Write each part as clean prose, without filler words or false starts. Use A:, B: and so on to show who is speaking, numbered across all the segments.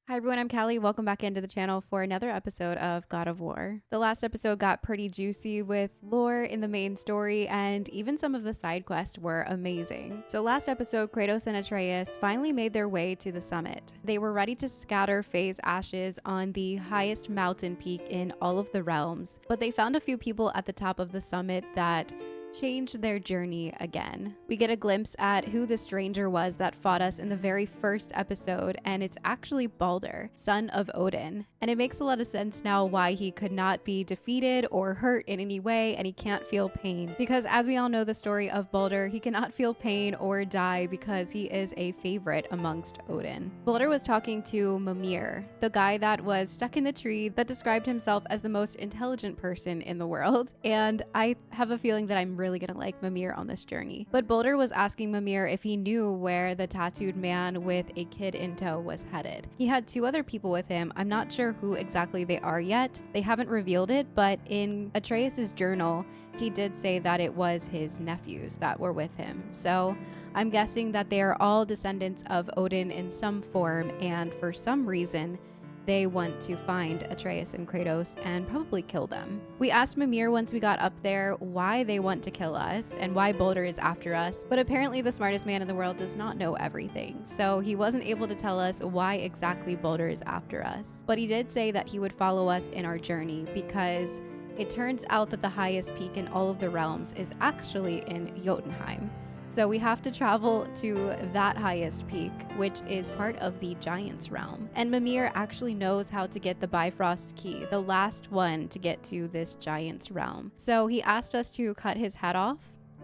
A: Hi everyone, I'm Callie. Welcome back into the channel for another episode of God of War. The last episode got pretty juicy with lore in the main story, and even some of the side quests were amazing. So last episode, Kratos and Atreus finally made their way to the summit. They were ready to scatter Faye's ashes on the highest mountain peak in all of the realms, but they found a few people at the top of the summit that changed their journey again. We get a glimpse at who the stranger was that fought us in the very first episode, and it's actually Baldur, son of Odin. And it makes a lot of sense now why he could not be defeated or hurt in any way, and he can't feel pain. Because as we all know the story of Baldur, he cannot feel pain or die because he is a favorite amongst Odin. Baldur was talking to Mimir, the guy that was stuck in the tree that described himself as the most intelligent person in the world. And I have a feeling that I'm really gonna like Mimir on this journey. But Baldur was asking Mimir if he knew where the tattooed man with a kid in tow was headed. He had two other people with him. I'm not sure who exactly they are yet. They haven't revealed it, but in Atreus's journal, he did say that it was his nephews that were with him. So I'm guessing that they are all descendants of Odin in some form, and for some reason, they want to find Atreus and Kratos and probably kill them. We asked Mimir once we got up there why they want to kill us and why Baldur is after us, but apparently the smartest man in the world does not know everything, so he wasn't able to tell us why exactly Baldur is after us. But he did say that he would follow us in our journey because it turns out that the highest peak in all of the realms is actually in Jotunheim. So we have to travel to that highest peak, which is part of the Giants realm. And Mimir actually knows how to get the Bifrost key, the last one to get to this Giants realm. So he asked us to cut his head off,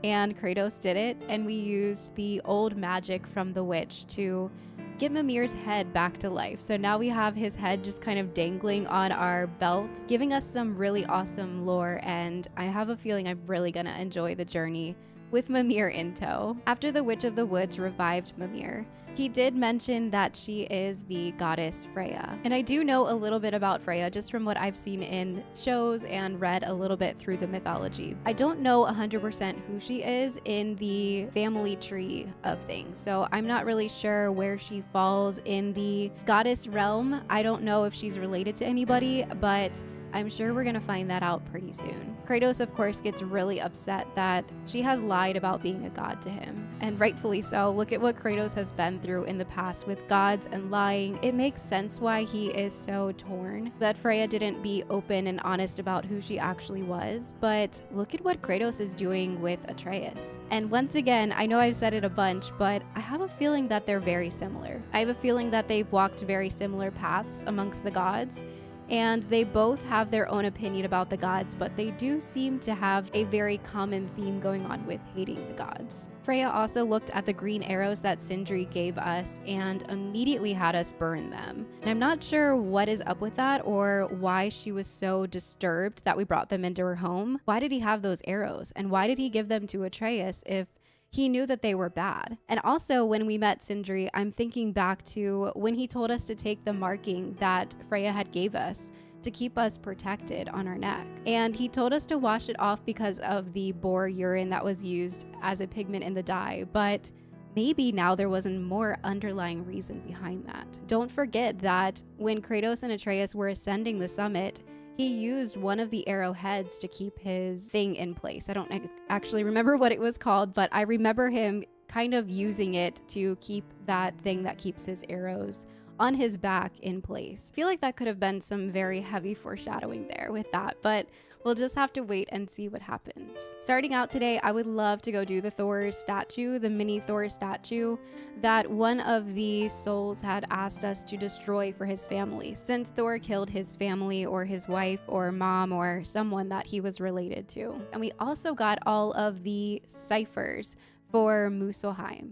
A: and Kratos did it, and we used the old magic from the witch to get Mimir's head back to life. So now we have his head just kind of dangling on our belt, giving us some really awesome lore, and I have a feeling I'm really gonna enjoy the journey with Mimir in tow. After the Witch of the Woods revived Mimir, he did mention that she is the goddess Freya. And I do know a little bit about Freya just from what I've seen in shows and read a little bit through the mythology. I don't know 100% who she is in the family tree of things, so I'm not really sure where she falls in the goddess realm. I don't know if she's related to anybody, but I'm sure we're gonna find that out pretty soon. Kratos, of course, gets really upset that she has lied about being a god to him, and rightfully so. Look at what Kratos has been through in the past with gods and lying. It makes sense why he is so torn that Freya didn't be open and honest about who she actually was, but look at what Kratos is doing with Atreus. And once again, I know I've said it a bunch, but I have a feeling that they're very similar. I have a feeling that they've walked very similar paths amongst the gods, and they both have their own opinion about the gods, but they do seem to have a very common theme going on with hating the gods. Freya also looked at the green arrows that Sindri gave us and immediately had us burn them. And I'm not sure what is up with that or why she was so disturbed that we brought them into her home. Why did he have those arrows? And why did he give them to Atreus if he knew that they were bad? And also, when we met Sindri, I'm thinking back to when he told us to take the marking that Freya had gave us to keep us protected on our neck. And he told us to wash it off because of the boar urine that was used as a pigment in the dye. But maybe now there was a more underlying reason behind that. Don't forget that when Kratos and Atreus were ascending the summit, he used one of the arrowheads to keep his thing in place. I don't actually remember what it was called, but I remember him kind of using it to keep that thing that keeps his arrows on his back in place. I feel like that could have been some very heavy foreshadowing there with that, but we'll just have to wait and see what happens. Starting out today, I would love to go do the Thor statue, the mini Thor statue that one of the souls had asked us to destroy for his family, since Thor killed his family or his wife or mom or someone that he was related to. And we also got all of the ciphers for Muspelheim.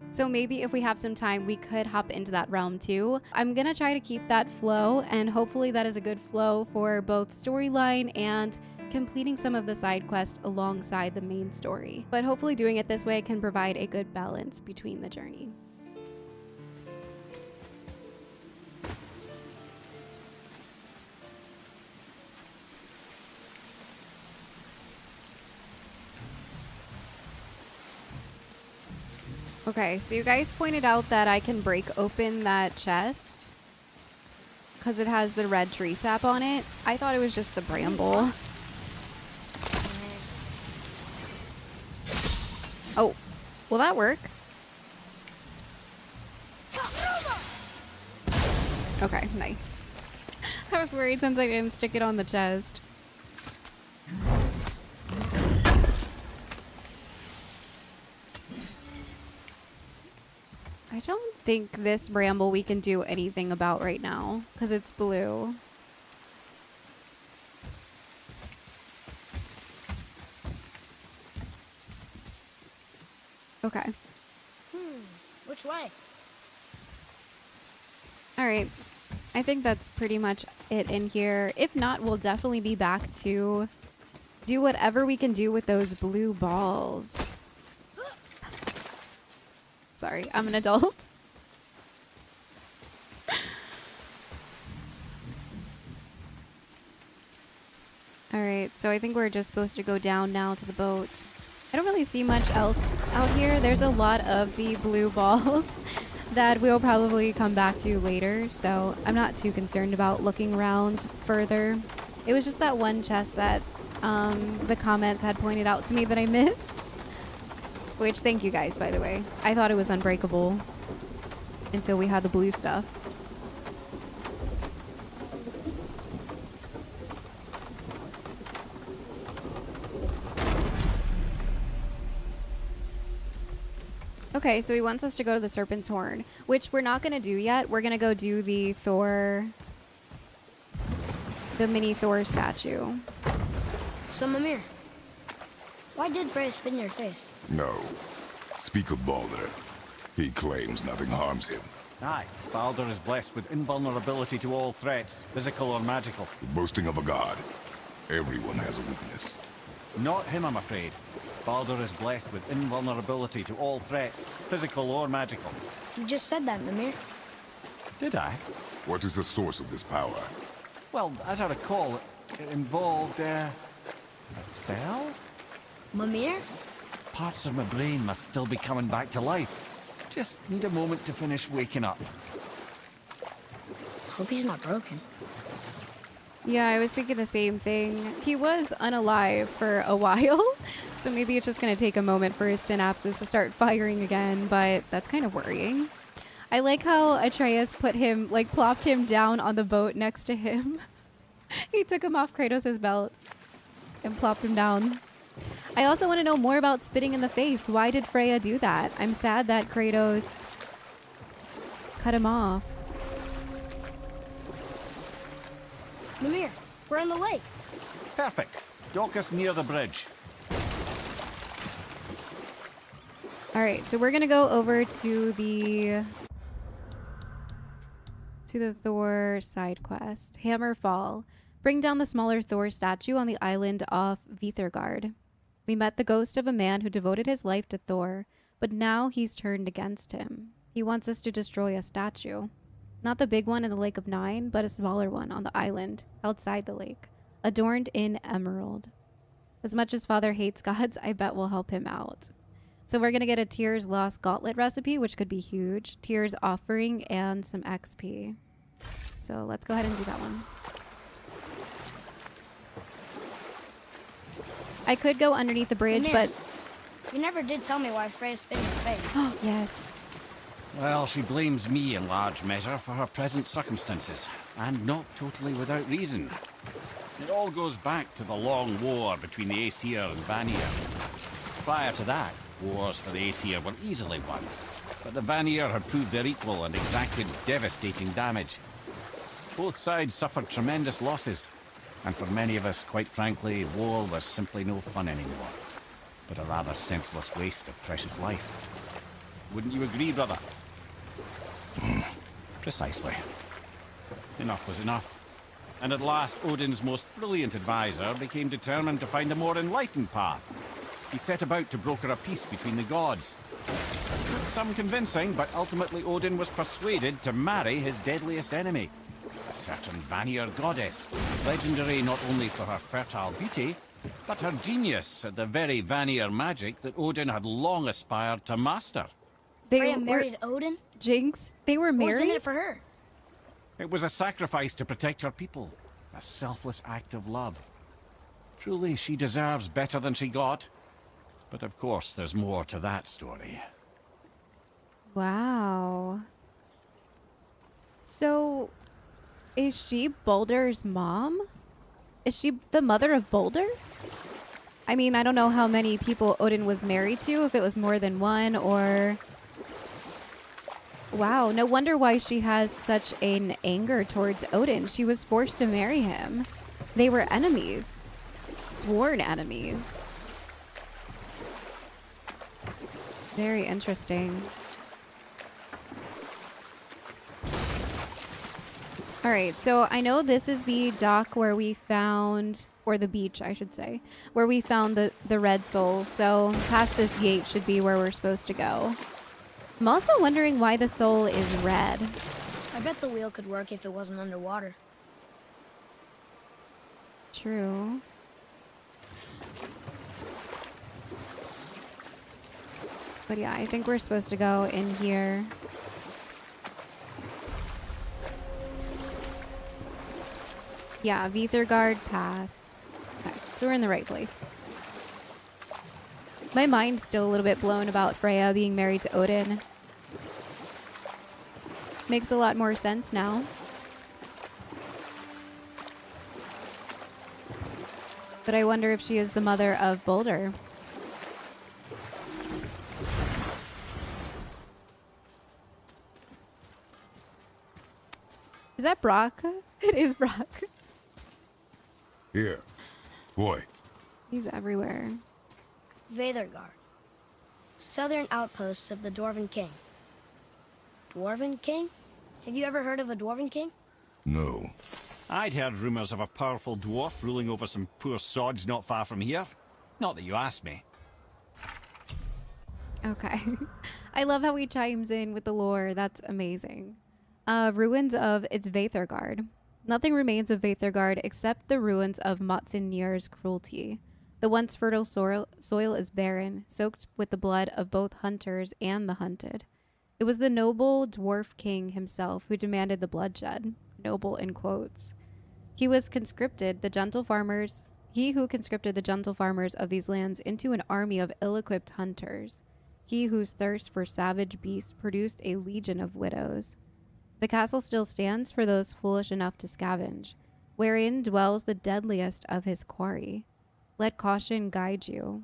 A: So maybe if we have some time, we could hop into that realm too. I'm gonna try to keep that flow, and hopefully that is a good flow for both storyline and completing some of the side quests alongside the main story. But hopefully doing it this way can provide a good balance between the journey. Okay, so you guys pointed out that I can break open that chest because it has the red tree sap on it. I thought it was just the bramble. Oh, will that work? Okay, nice. I was worried since I didn't stick it on the chest. I don't think this bramble we can do anything about right now because it's blue. Okay.
B: Which way?
A: All right. I think that's pretty much it in here. If not, we'll definitely be back to do whatever we can do with those blue balls. Sorry, I'm an adult. All right, so I think we're just supposed to go down now to the boat. I don't really see much else out here. There's a lot of the blue balls that we'll probably come back to later, so I'm not too concerned about looking around further. It was just that one chest that the comments had pointed out to me that I missed. Which, thank you guys, by the way. I thought it was unbreakable until we had the blue stuff. Okay, so he wants us to go to the Serpent's Horn, which we're not going to do yet. We're going to go do the Thor, the mini Thor statue.
B: So, Mimir, why did Freya spit in your face?
C: No. Speak of Baldur. He claims nothing harms him.
D: Aye, Baldur is blessed with invulnerability to all threats, physical or magical.
C: The boasting of a god. Everyone has a weakness.
D: Not him, I'm afraid. Baldur is blessed with invulnerability to all threats, physical or magical.
B: You just said that, Mimir.
D: Did I?
C: What is the source of this power?
D: Well, as I recall, it involved, a spell?
B: Mimir?
D: Parts of my brain must still be coming back to life. Just need a moment to finish waking up.
B: Hope he's not broken.
A: Yeah, I was thinking the same thing. He was unalive for a while, so maybe it's just going to take a moment for his synapses to start firing again, but that's kind of worrying. I like how Atreus put him, like, plopped him down on the boat next to him. He took him off Kratos' belt and plopped him down. I also want to know more about spitting in the face. Why did Freya do that? I'm sad that Kratos cut him off.
B: Mimir, we're on the lake.
D: Perfect. Dock us near the bridge.
A: All right, so we're going to go over to the Thor side quest. Hammer Fall. Bring down the smaller Thor statue on the island off Veithurgard. We met the ghost of a man who devoted his life to Thor, but now he's turned against him. He wants us to destroy a statue. Not the big one in the Lake of Nine, but a smaller one on the island, outside the lake, adorned in emerald. As much as Father hates gods, I bet we'll help him out. So we're going to get a Tyr's Lost Gauntlet recipe, which could be huge. Tyr's Offering and some XP. So let's go ahead and do that one. I could go underneath the bridge,
B: Mimir,
A: but...
B: You never did tell me why Freya spit in your face.
A: Oh, yes.
D: Well, she blames me in large measure for her present circumstances, and not totally without reason. It all goes back to the long war between the Aesir and Vanir. Prior to that, wars for the Aesir were easily won, but the Vanir had proved their equal and exacted devastating damage. Both sides suffered tremendous losses, and for many of us, quite frankly, war was simply no fun anymore, but a rather senseless waste of precious life. Wouldn't you agree, brother? Precisely. Enough was enough. And at last, Odin's most brilliant advisor became determined to find a more enlightened path. He set about to broker a peace between the gods. It took some convincing, but ultimately Odin was persuaded to marry his deadliest enemy, a certain Vanir goddess, legendary not only for her fertile beauty, but her genius at the very Vanir magic that Odin had long aspired to master.
B: Freya married Odin?
A: Jinx, they were
B: What was in
A: married?
B: it for her?
D: It was a sacrifice to protect her people. A selfless act of love. Truly, she deserves better than she got. But of course, there's more to that story.
A: Wow. So, is she Balder's mom? Is she the mother of Balder? I mean, I don't know how many people Odin was married to, if it was more than one, or... Wow, no wonder why she has such an anger towards Odin. She was forced to marry him. They were enemies. Sworn enemies. Very interesting. All right, so I know this is the dock where we found, or the beach, I should say, where we found the red soul. So past this gate should be where we're supposed to go. I'm also wondering why the soul is red.
B: I bet the wheel could work if it wasn't underwater.
A: True. But yeah, I think we're supposed to go in here. Yeah, Veithurgard Pass. Okay, so we're in the right place. My mind's still a little bit blown about Freya being married to Odin. Makes a lot more sense now. But I wonder if she is the mother of Balder. Is that Brok? It is Brok.
C: Here. Boy.
A: He's everywhere.
B: Veithurgard. Southern outposts of the Dwarven King. Dwarven King? Have you ever heard of a Dwarven King?
C: No.
D: I'd heard rumors of a powerful dwarf ruling over some poor sods not far from here. Not that you asked me.
A: Okay. I love how he chimes in with the lore. That's amazing. Ruins of its Veithurgard. Nothing remains of Veithurgard except the ruins of Motsinir's cruelty. The once fertile soil is barren, soaked with the blood of both hunters and the hunted. It was the noble Dwarf King himself who demanded the bloodshed. Noble in quotes. He who conscripted the gentle farmers of these lands into an army of ill-equipped hunters. He whose thirst for savage beasts produced a legion of widows. The castle still stands for those foolish enough to scavenge, wherein dwells the deadliest of his quarry. Let caution guide you.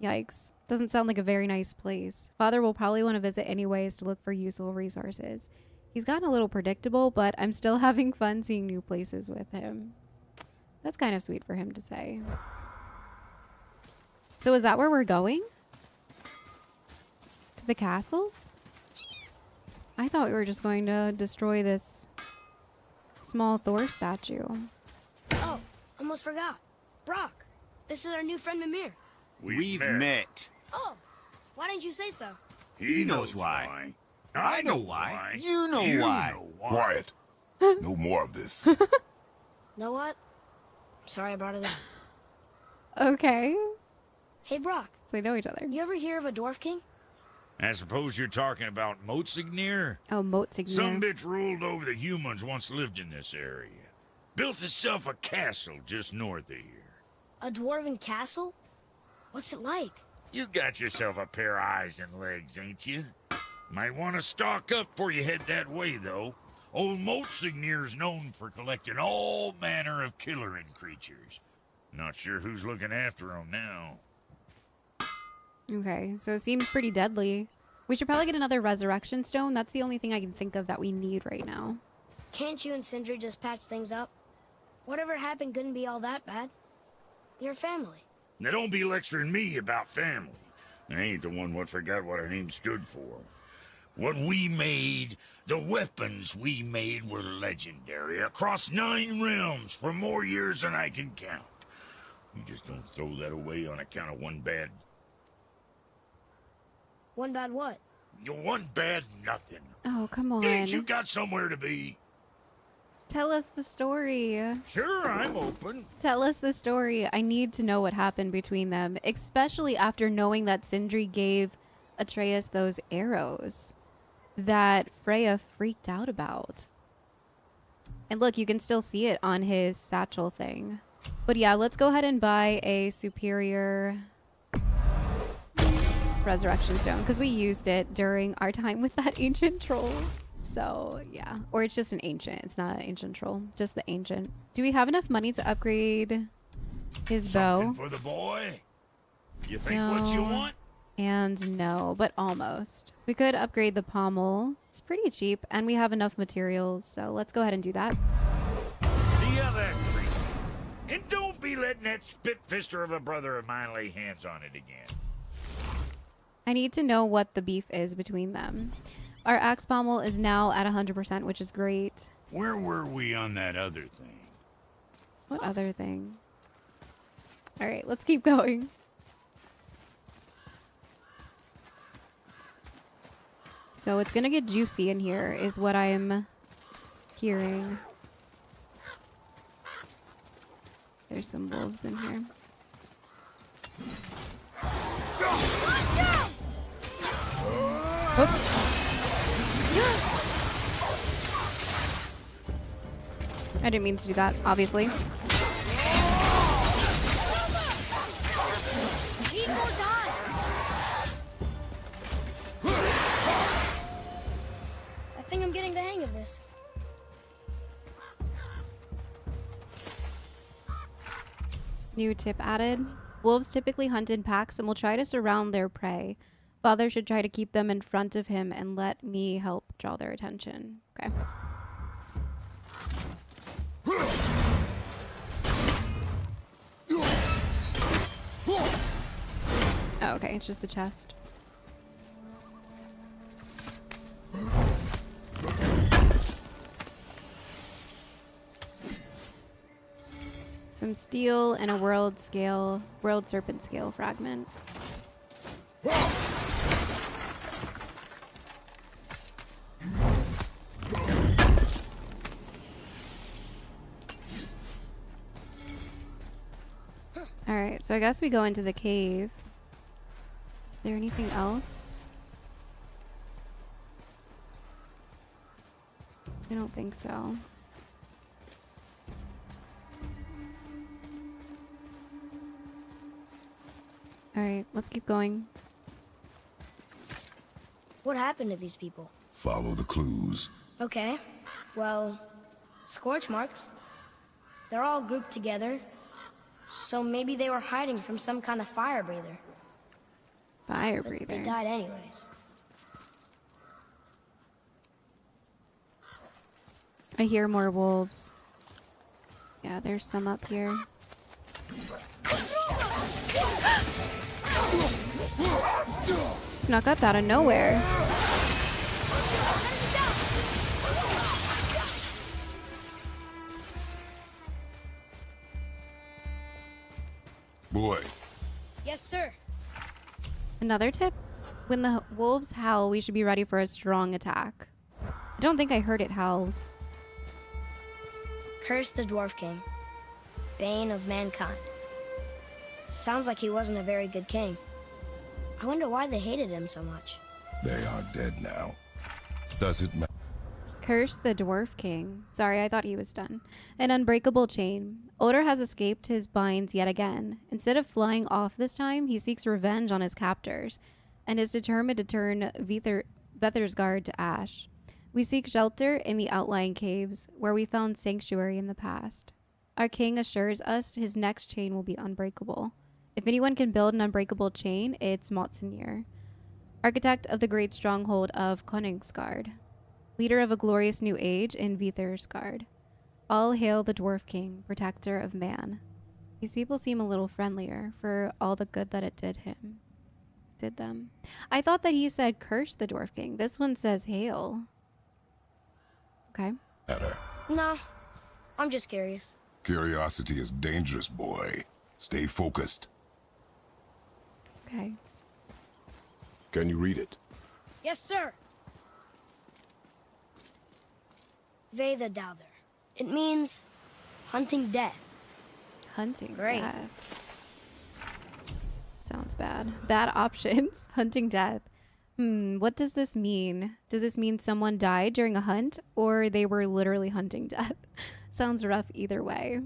A: Yikes. Doesn't sound like a very nice place. Father will probably want to visit anyways to look for useful resources. He's gotten a little predictable, but I'm still having fun seeing new places with him. That's kind of sweet for him to say. So is that where we're going? To the castle? I thought we were just going to destroy this small Thor statue.
B: Oh, almost forgot. Brok, this is our new friend Mimir.
E: We've met.
B: Oh, why didn't you say so?
E: He knows why. I know why. You know why.
C: Quiet. No more of this.
B: Know what? Sorry I brought it up.
A: Okay.
B: Hey, Brok,
A: So they know each other.
B: you ever hear of a Dwarf King?
F: I suppose you're talking about Motsignir?
A: Oh, Motsignir.
F: Some bitch ruled over the humans once lived in this area. Built himself a castle just north of here.
B: A Dwarven castle? What's it like?
F: You got yourself a pair of eyes and legs, ain't you? Might want to stock up before you head that way, though. Old Motsignir's known for collecting all manner of killerin creatures. Not sure who's looking after 'em now.
A: Okay, so it seems pretty deadly. We should probably get another resurrection stone. That's the only thing I can think of that we need right now.
B: Can't you and Sindri just patch things up? Whatever happened couldn't be all that bad. You're family.
F: Now don't be lecturing me about family. I ain't the one what forgot what our name stood for. What we made, the weapons we made were legendary across 9 realms for more years than I can count. You just don't throw that away on account of one bad...
B: One bad what?
F: One bad nothing.
A: Oh, come on.
F: Ain't you got somewhere to be?
A: Tell us the story.
F: Sure, I'm open.
A: Tell us the story. I need to know what happened between them, especially after knowing that Sindri gave Atreus those arrows that Freya freaked out about. And look, you can still see it on his satchel thing. But yeah, let's go ahead and buy a superior resurrection stone because we used it during our time with that ancient troll. So yeah, or it's just an ancient. It's not an ancient troll, just the ancient. Do we have enough money to upgrade his bow?
F: Something for the boy? You think what you want?
A: And no, but almost. We could upgrade the pommel. It's pretty cheap, and we have enough materials, so let's go ahead and do that.
F: The other tree. And don't be letting that spit-fister of a brother of mine lay hands on it again.
A: I need to know what the beef is between them. Our axe pommel is now at 100%, which is great.
F: Where were we on that other thing?
A: What other thing? All right, let's keep going. So it's gonna get juicy in here, is what I'm hearing. There's some wolves in here. Oops. I didn't mean to do that, obviously.
B: I think I'm getting the hang of this.
A: New tip added. Wolves typically hunt in packs and will try to surround their prey. Father should try to keep them in front of him and let me help draw their attention. Okay. Oh, okay, it's just a chest. Some steel and a world serpent scale fragment. Alright, so I guess we go into the cave. Is there anything else? I don't think so. Alright, let's keep going.
B: What happened to these people?
C: Follow the clues.
B: Okay. Well, scorch marks. They're all grouped together. So maybe they were hiding from some kind of fire breather.
A: Fire
B: But they
A: breather.
B: died anyways.
A: I hear more wolves. Yeah, there's some up here. Snuck up out of nowhere.
C: Boy,
B: Yes, sir.
A: Another tip? When the wolves howl, we should be ready for a strong attack. I don't think I heard it howl.
B: Curse the Dwarf King. Bane of mankind. Sounds like he wasn't a very good king. I wonder why they hated him so much.
C: they are dead now. Does it matter?
A: Curse the Dwarf King. Sorry, I thought he was done. An unbreakable chain. Odor has escaped his binds yet again. Instead of flying off this time, he seeks revenge on his captors and is determined to turn Veithurgard to ash. We seek shelter in the outlying caves where we found sanctuary in the past. Our king assures us his next chain will be unbreakable. If anyone can build an unbreakable chain, it's Mimir, architect of the great stronghold of Koningsgard, leader of a glorious new age in Veithurgard. All hail the Dwarf King, protector of man. These people seem a little friendlier for all the good that it did them. I thought that he said curse the Dwarf King. This one says hail. Okay.
B: No, I'm just curious.
C: Curiosity is dangerous, boy. Stay focused.
A: Okay.
C: Can you read it?
B: Yes, sir. Veithurgard. It means hunting death.
A: Hunting
B: Great.
A: death. Sounds bad. Bad options. Hunting death. What does this mean? Does this mean someone died during a hunt or they were literally hunting death? Sounds rough either way.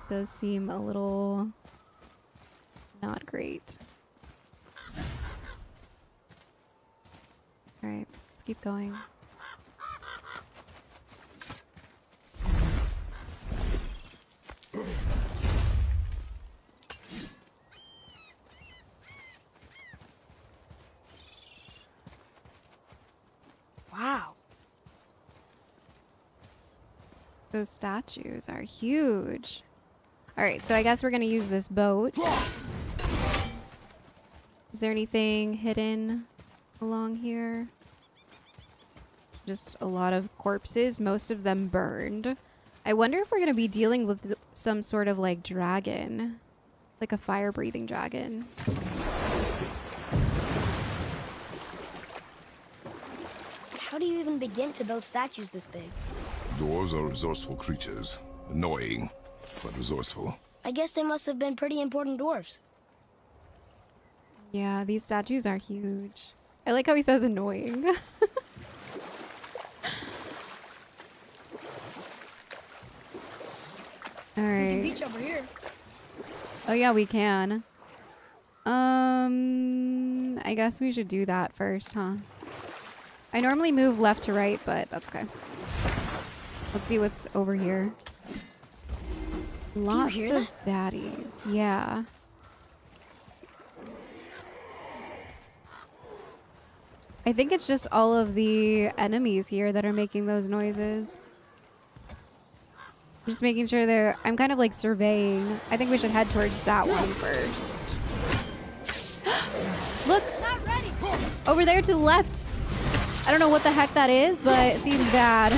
A: Does seem a little not great. All right, let's keep going.
B: Wow.
A: Those statues are huge. All right, so I guess we're gonna use this boat. Is there anything hidden along here? Just a lot of corpses, most of them burned. I wonder if we're gonna be dealing with some sort of like dragon, like a fire-breathing dragon.
B: How do you even begin to build statues this big?
C: Dwarves are resourceful creatures. Annoying, but resourceful.
B: I guess they must have been pretty important dwarves.
A: Yeah, these statues are huge. I like how he says annoying. All right.
B: Beach over here.
A: Oh yeah, we can. I guess we should do that first, huh? I normally move left to right, but that's okay. Let's see what's over here. Lots
B: hear
A: of baddies. Yeah. I think it's just all of the enemies here that are making those noises. Just making sure they're... I'm kind of like surveying. I think we should head towards that one first. Look!
B: Not ready.
A: Over there to the left. I don't know what the heck that is, but it seems bad.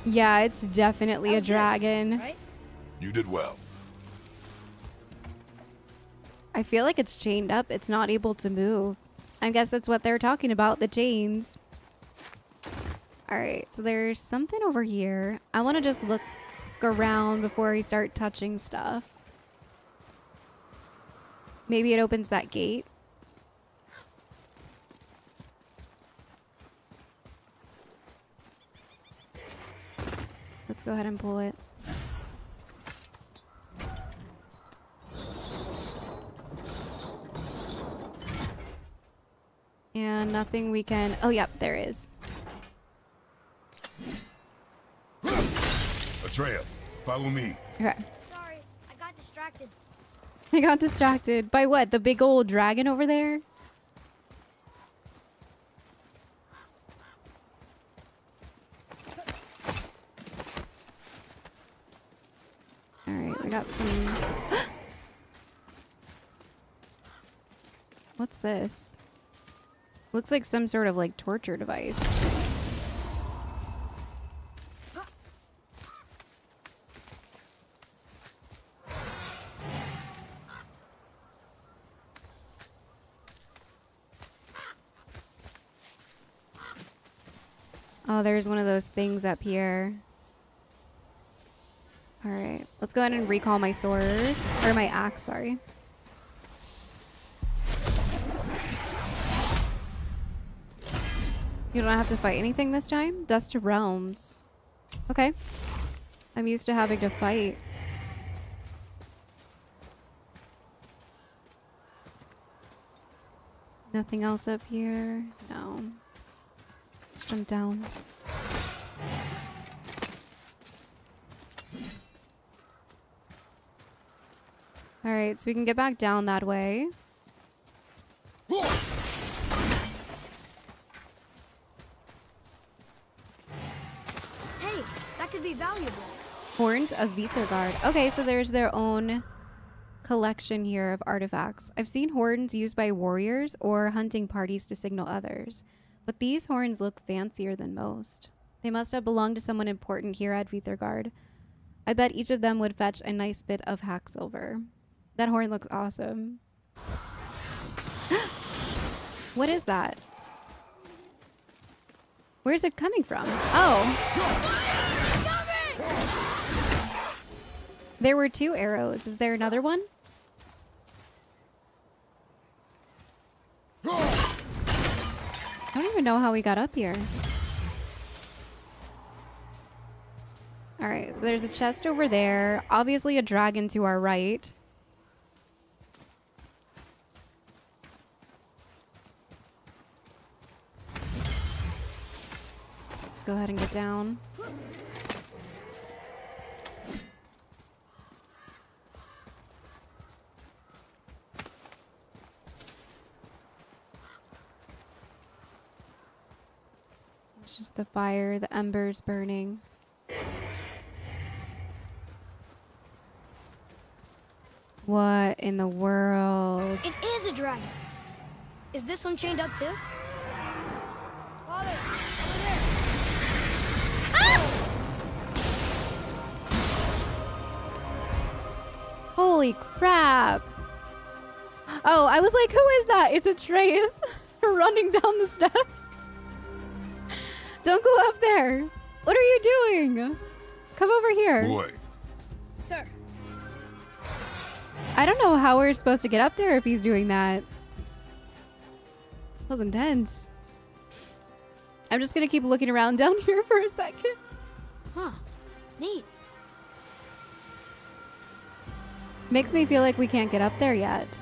A: Yeah, it's definitely a dragon.
B: Right?
C: You did well.
A: I feel like it's chained up. It's not able to move. I guess that's what they're talking about, the chains. All right, so there's something over here. I want to just look around before we start touching stuff. Maybe it opens that gate. Let's go ahead and pull it. And nothing we can... Oh, yep, there is.
C: Atreus, follow me.
A: Okay.
B: Sorry, I got distracted.
A: I got distracted. By what? The big old dragon over there? Alright, we got some... What's this? Looks like some sort of like torture device. Oh, there's one of those things up here. Alright, let's go ahead and recall my sword. Or my axe, sorry. You don't have to fight anything this time? Dust to Realms. Okay. I'm used to having to fight. Nothing else up here? No. Let's jump down. Alright, so we can get back down that way.
B: Hey, that could be valuable.
A: Horns of Veithurgard. Okay, so there's their own collection here of artifacts. I've seen horns used by warriors or hunting parties to signal others. But these horns look fancier than most. They must have belonged to someone important here at Veithurgard. I bet each of them would fetch a nice bit of hack silver. That horn looks awesome. What is that? Where's it coming from? Oh. There were 2 arrows. Is there another one? I don't even know how we got up here. Alright, so there's a chest over there. Obviously a dragon to our right. Let's go ahead and get down. It's just the fire, the embers burning. What in the world?
B: It is a dragon. Is this one chained up too? Father, over there.
A: Holy crap. Oh, I was like, who is that? It's Atreus running down the steps. Don't go up there. What are you doing? Come over here.
C: Boy,
B: Sir.
A: I don't know how we're supposed to get up there if he's doing that. That was intense. I'm just gonna keep looking around down here for a second.
B: Huh. Neat.
A: Makes me feel like we can't get up there yet.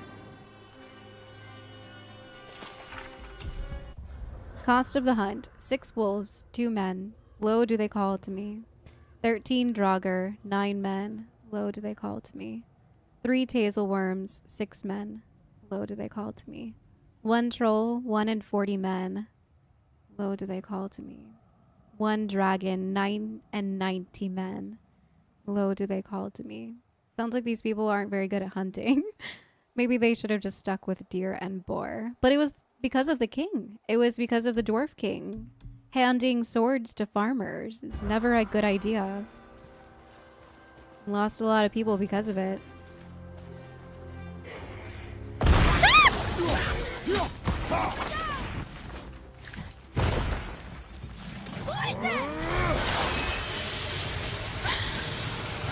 A: Cost of the hunt. 6 wolves, 2 men. Lo do they call to me. 13 draugr, 9 men. Lo do they call to me. 3 tazel worms, 6 men. Lo do they call to me. 1 troll, 1 and 40 men. Lo do they call to me. 1 dragon, 9 and 90 men. Lo do they call to me. Sounds like these people aren't very good at hunting. Maybe they should have just stuck with deer and boar. But it was because of the king. It was because of the Dwarf King. Handing swords to farmers is never a good idea. Lost a lot of people because of it.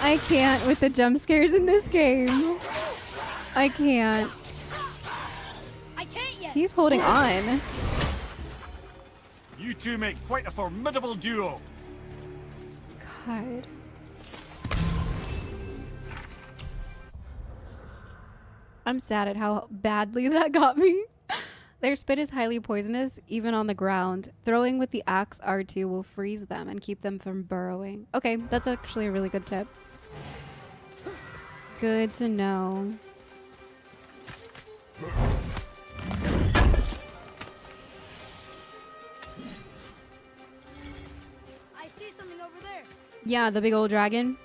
A: I can't with the jump scares in this game. I can't.
B: I can't yet.
A: He's holding on.
E: You two make quite a formidable duo.
A: God. I'm sad at how badly that got me. Their spit is highly poisonous, even on the ground. Throwing with the axe R2 will freeze them and keep them from burrowing. Okay, that's actually a really good tip. Good to know.
B: I see something over there.
A: Yeah, the big old dragon.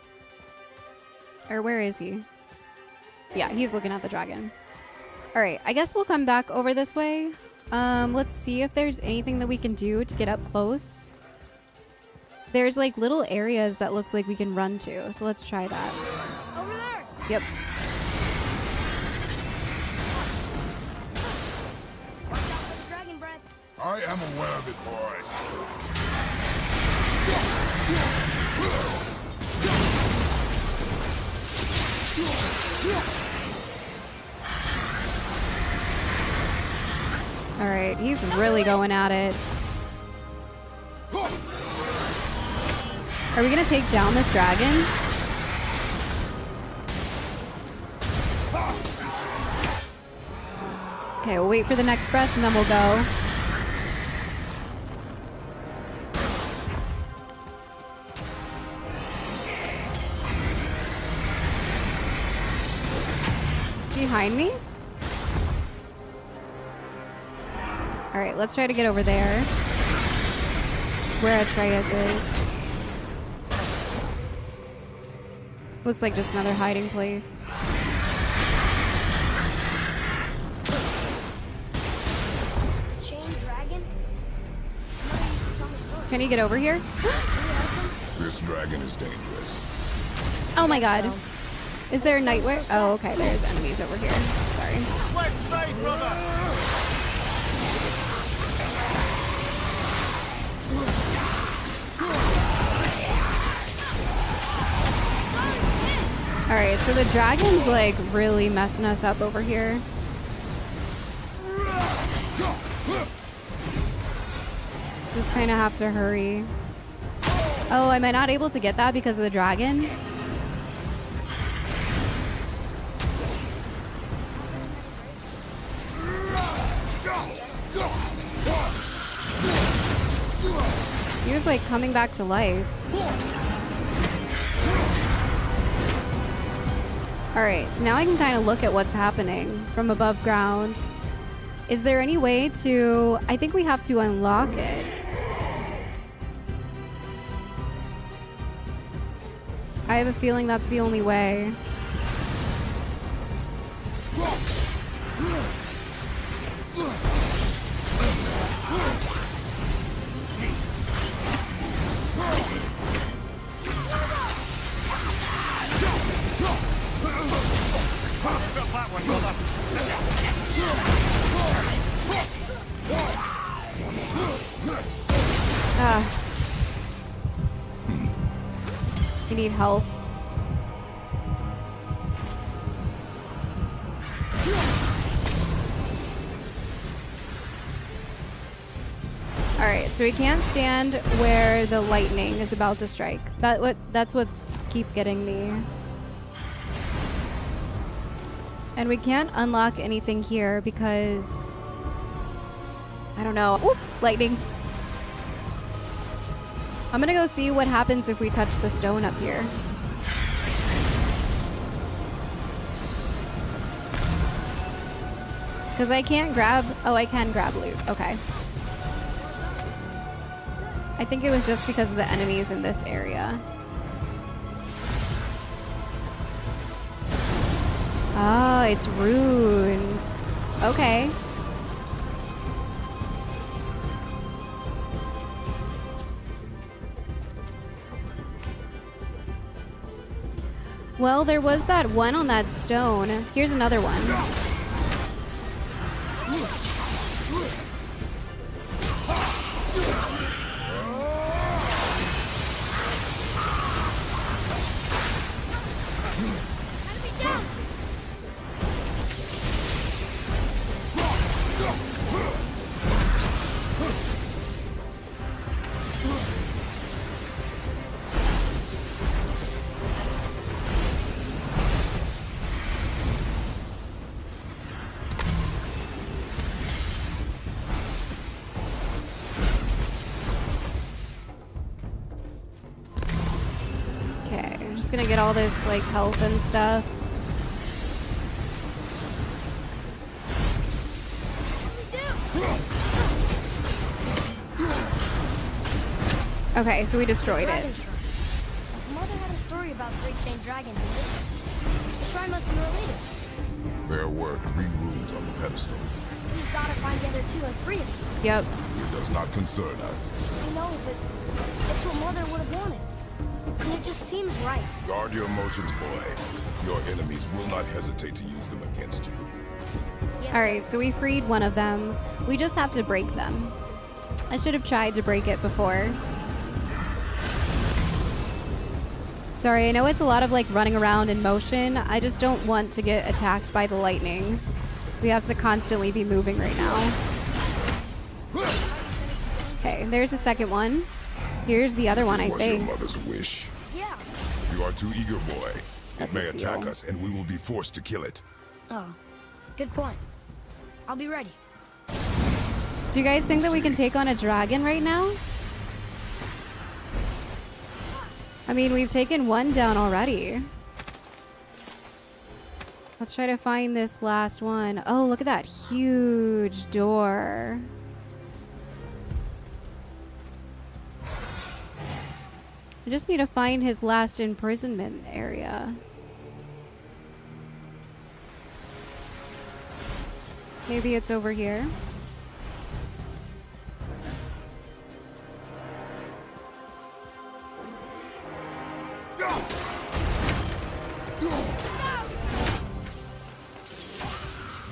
A: Or where is he? Yeah, he's looking at the dragon. All right, I guess we'll come back over this way. Let's see if there's anything that we can do to get up close. There's like little areas that looks like we can run to. So let's try that.
B: Over there.
A: Yep.
B: Watch out for the dragon breath.
C: I am aware of it, boy.
A: All right, he's really going at it. Are we gonna take down this dragon? Okay, we'll wait for the next breath and then we'll go. Behind me? All right, let's try to get over there. Where Atreus is. Looks like just another hiding place.
B: Chain dragon? Mother used to tell me stories.
A: Can you get over here?
C: This dragon is dangerous.
A: Oh my god. Is there a nightmare? Oh, okay. There's enemies over here. Sorry.
E: Left side, brother!
A: Alright, so the dragon's like really messing us up over here. Just kind of have to hurry. Oh, am I not able to get that because of the dragon? He was like coming back to life. Alright, so now I can kind of look at what's happening from above ground. Is there any way to... I think we have to unlock it. I have a feeling that's the only way. I need help. Alright, so we can't stand where the lightning is about to strike. That's what's keep getting me. And we can't unlock anything here because... I don't know. Ooh, lightning. I'm gonna go see what happens if we touch the stone up here. Because I can't grab... Oh, I can grab loot. Okay. I think it was just because of the enemies in this area. Oh, it's runes. Okay. Well, there was that one on that stone. Here's another one. Gonna get all this like health and stuff. Okay, so we destroyed it.
B: Mother had a story about three-chained dragons. The shrine must be related.
C: There were 3 runes on the pedestal.
B: We've got to find the other 2 and free them.
A: Yep.
C: It does not concern us.
B: I know, but it's what Mother would have wanted. And it just seems right.
C: Guard your emotions, boy. Your enemies will not hesitate to use them against you.
B: Yes,
A: Alright, so we freed one of them. We just have to break them. I should have tried to break it before. Sorry, I know it's a lot of like running around in motion. I just don't want to get attacked by the lightning. We have to constantly be moving right now. Okay, there's the second one. Here's the other one, I
C: Was your
A: think.
C: mother's wish.
B: Yeah.
C: You are too eager, boy.
A: That's
C: It may
A: a
C: attack
A: seal.
C: us, and we will be forced to kill it.
B: Oh, good point. I'll be ready.
A: Do you guys think that we can take on a dragon right now? I mean, we've taken one down already. Let's try to find this last one. Oh, look at that huge door. I just need to find his last imprisonment area. Maybe it's over here.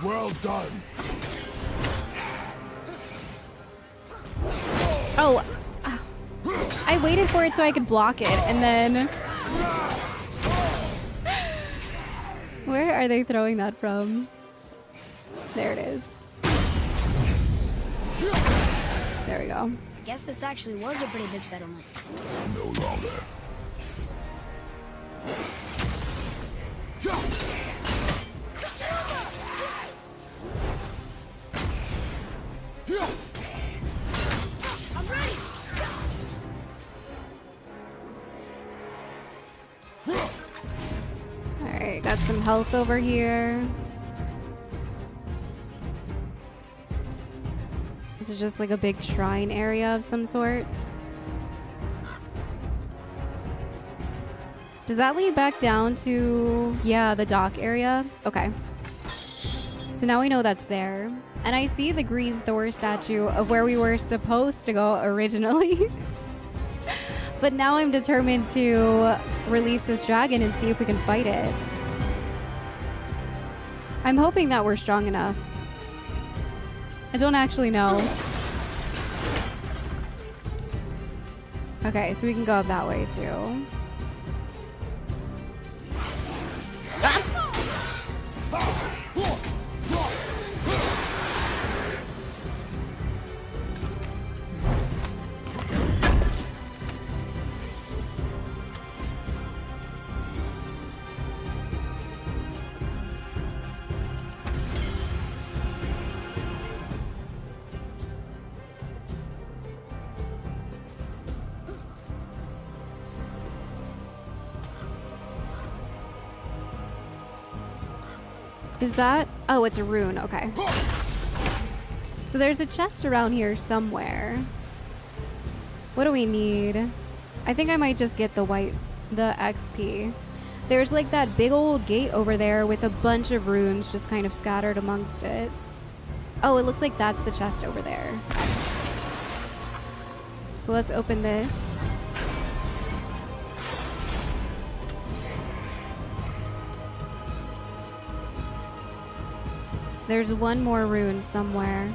C: Well done.
A: Oh, I waited for it so I could block it, and then... Where are they throwing that from? There it is. There we go.
B: I guess this actually was a pretty big settlement.
C: No longer.
B: I'm ready!
A: Alright, got some health over here. This is just like a big shrine area of some sort. Does that lead back down to, yeah, the dock area? Okay. So now we know that's there. And I see the green Thor statue of where we were supposed to go originally. But now I'm determined to release this dragon and see if we can fight it. I'm hoping that we're strong enough. I don't actually know. Okay, so we can go up that way too. Is that? Oh, it's a rune. Okay. So there's a chest around here somewhere. What do we need? I think I might just get the XP. There's like that big old gate over there with a bunch of runes just kind of scattered amongst it. Oh, it looks like that's the chest over there. So let's open this. There's one more rune somewhere.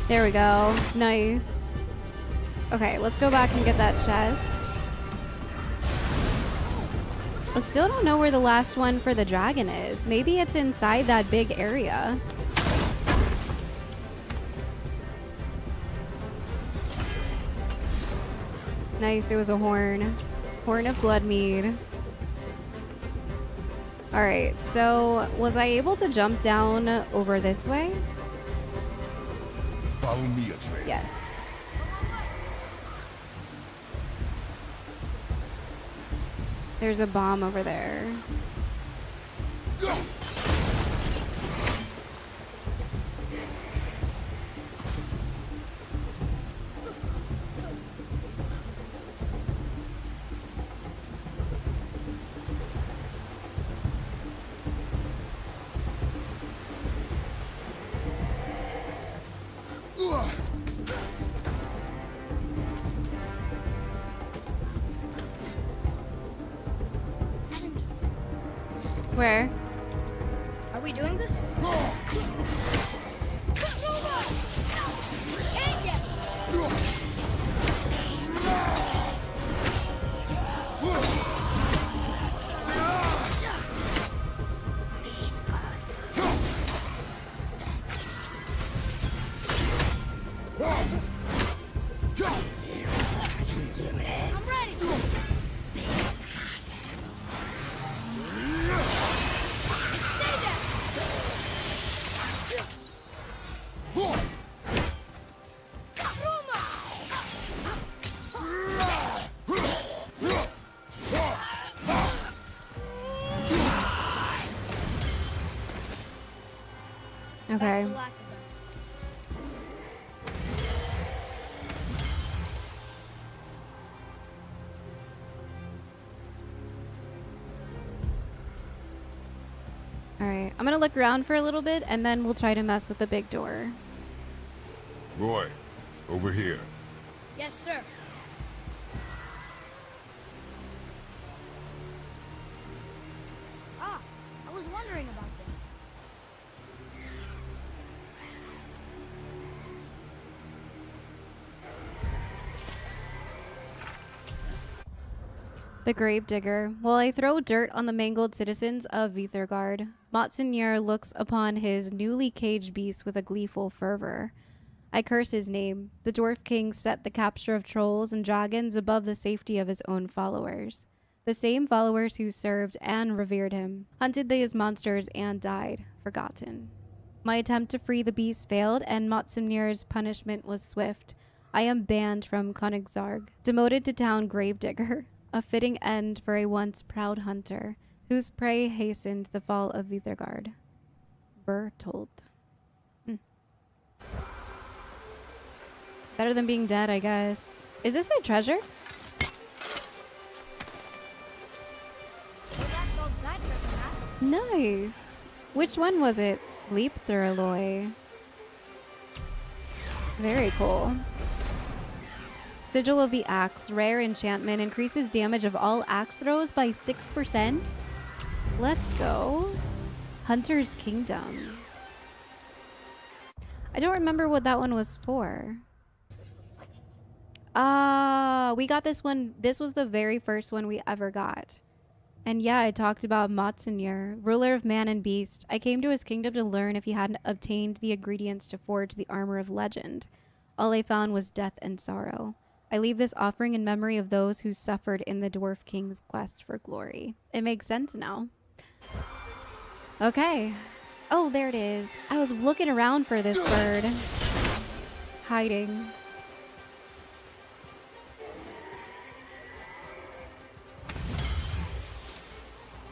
A: There we go. Nice. Okay, let's go back and get that chest. I still don't know where the last one for the dragon is. Maybe it's inside that big area. Nice, it was a horn. Horn of blood mead. Alright, so was I able to jump down over this way?
C: Follow me, Atreus.
A: Yes. There's a bomb over there. Where?
B: Are we doing this?
A: Okay.
B: That's the last of them.
A: All right. I'm gonna look around for a little bit, and then we'll try to mess with the big door.
C: Boy, over here.
B: Yes, sir. Ah, I was wondering about this.
A: The Gravedigger. While I throw dirt on the mangled citizens of Veithurgard, Monseigneur looks upon his newly caged beast with a gleeful fervor. I curse his name. The Dwarf King set the capture of trolls and dragons above the safety of his own followers. The same followers who served and revered him, hunted these monsters and died, forgotten. My attempt to free the beast failed, and Monseigneur's punishment was swift. I am banned from Königsberg, demoted to town Gravedigger. A fitting end for a once proud hunter, whose prey hastened the fall of Veithurgard. Bertold. Better than being dead, I guess. Is this a treasure?
B: Well, that solves that treasure map.
A: Nice. Which one was it? Leaped or alloy? Very cool. Sigil of the Axe. Rare enchantment. Increases damage of all axe throws by 6%. Let's go. Hunter's Kingdom. I don't remember what that one was for. We got this one. This was the very first one we ever got. And yeah, I talked about Monseigneur, ruler of man and beast. I came to his kingdom to learn if he hadn't obtained the ingredients to forge the armor of legend. All I found was death and sorrow. I leave this offering in memory of those who suffered in the Dwarf King's quest for glory. It makes sense now. Okay. Oh, there it is. I was looking around for this bird. Hiding.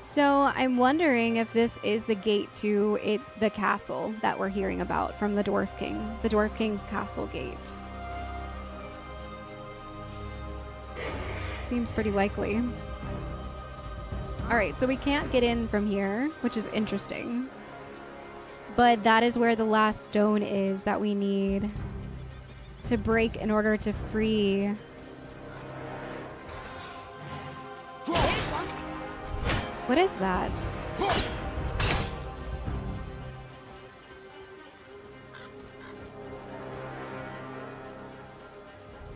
A: So I'm wondering if this is the gate to the castle that we're hearing about from the Dwarf King. The Dwarf King's castle gate. Seems pretty likely. All right, so we can't get in from here, which is interesting. But that is where the last stone is that we need to break in order to free. What is that?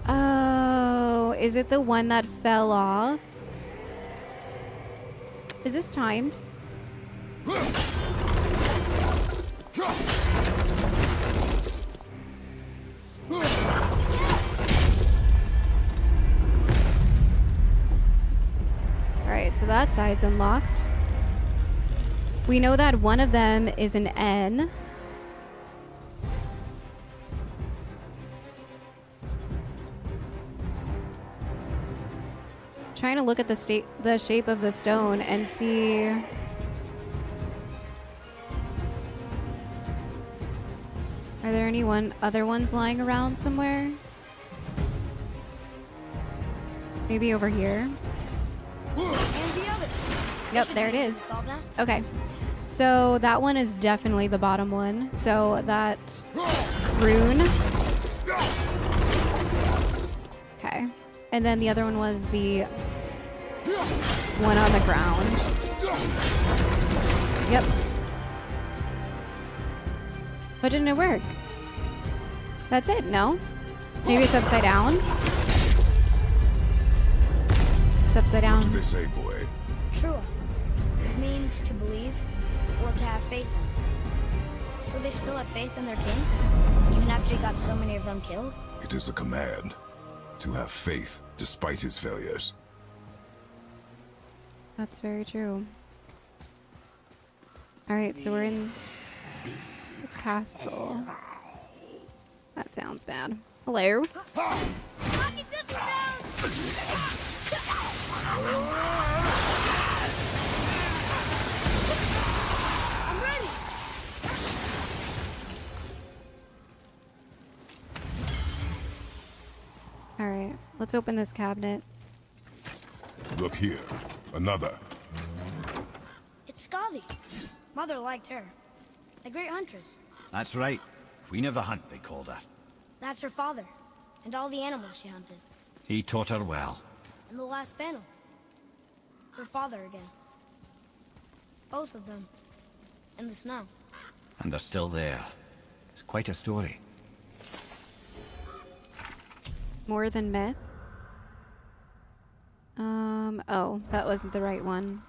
A: Oh, is it the one that fell off? Is this timed? Alright, so that side's unlocked. We know that one of them is an N. Trying to look at the shape of the stone and see. Are there any other ones lying around somewhere? Maybe over here. Yep, there it is. Okay. So that one is definitely the bottom one. So that rune. Okay. And then the other one was the one on the ground. Yep. But didn't it work? That's it, no? Maybe it's upside down? It's upside down.
C: What do they say, boy?
B: True. It means to believe or to have faith in. So they still had faith in their king? Even after he got so many of them killed?
C: It is a command to have faith despite his failures.
A: That's very true. Alright, so we're in the castle. That sounds bad. Hello? Alright, let's open this cabinet.
C: Look here. Another.
B: It's Skadi. Mother liked her. A great huntress.
E: That's right. Queen of the Hunt, they called her.
B: That's her father. And all the animals she hunted.
E: He taught her well.
B: And the last panel. Her father again. Both of them. In the snow.
E: And they're still there. It's quite a story.
A: More than myth? Oh, that wasn't the right one.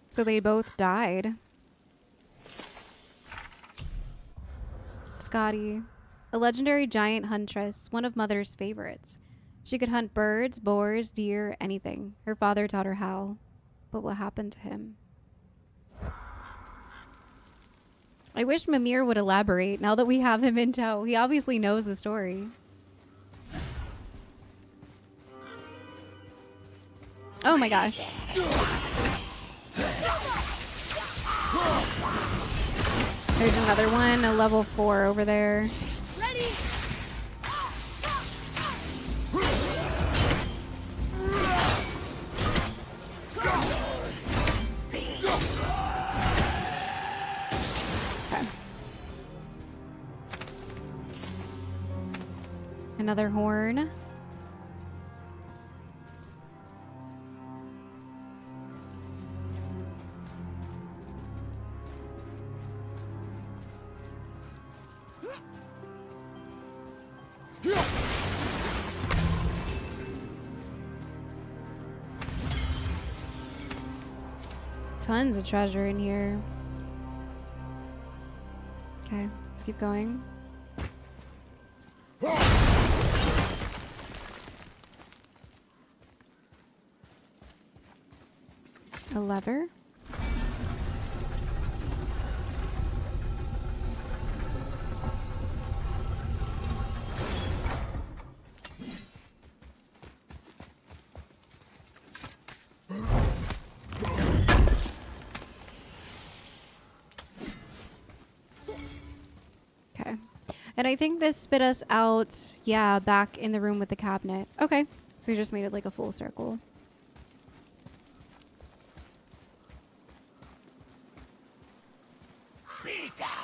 A: So they both died. Skadi, a legendary giant huntress, one of Mother's favorites. She could hunt birds, boars, deer, anything. Her father taught her how. But what happened to him? I wish Mimir would elaborate now that we have him in tow. He obviously knows the story. Oh my gosh. There's another one, a level 4 over there.
B: Ready?
A: Okay. Another horn. Tons of treasure in here. Okay, let's keep going. A lever. Okay. And I think this spit us out, yeah, back in the room with the cabinet. Okay. So we just made it like a full circle.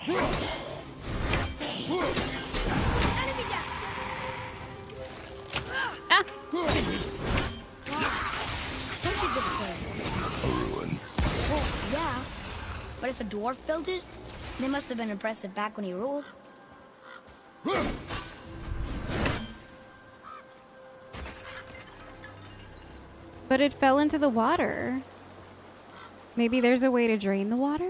B: Enemy down!
A: Ah!
B: Look at this place.
C: A ruin.
B: Well, yeah. But if a dwarf built it, they must have been impressive back when he ruled.
A: But it fell into the water. Maybe there's a way to drain the water?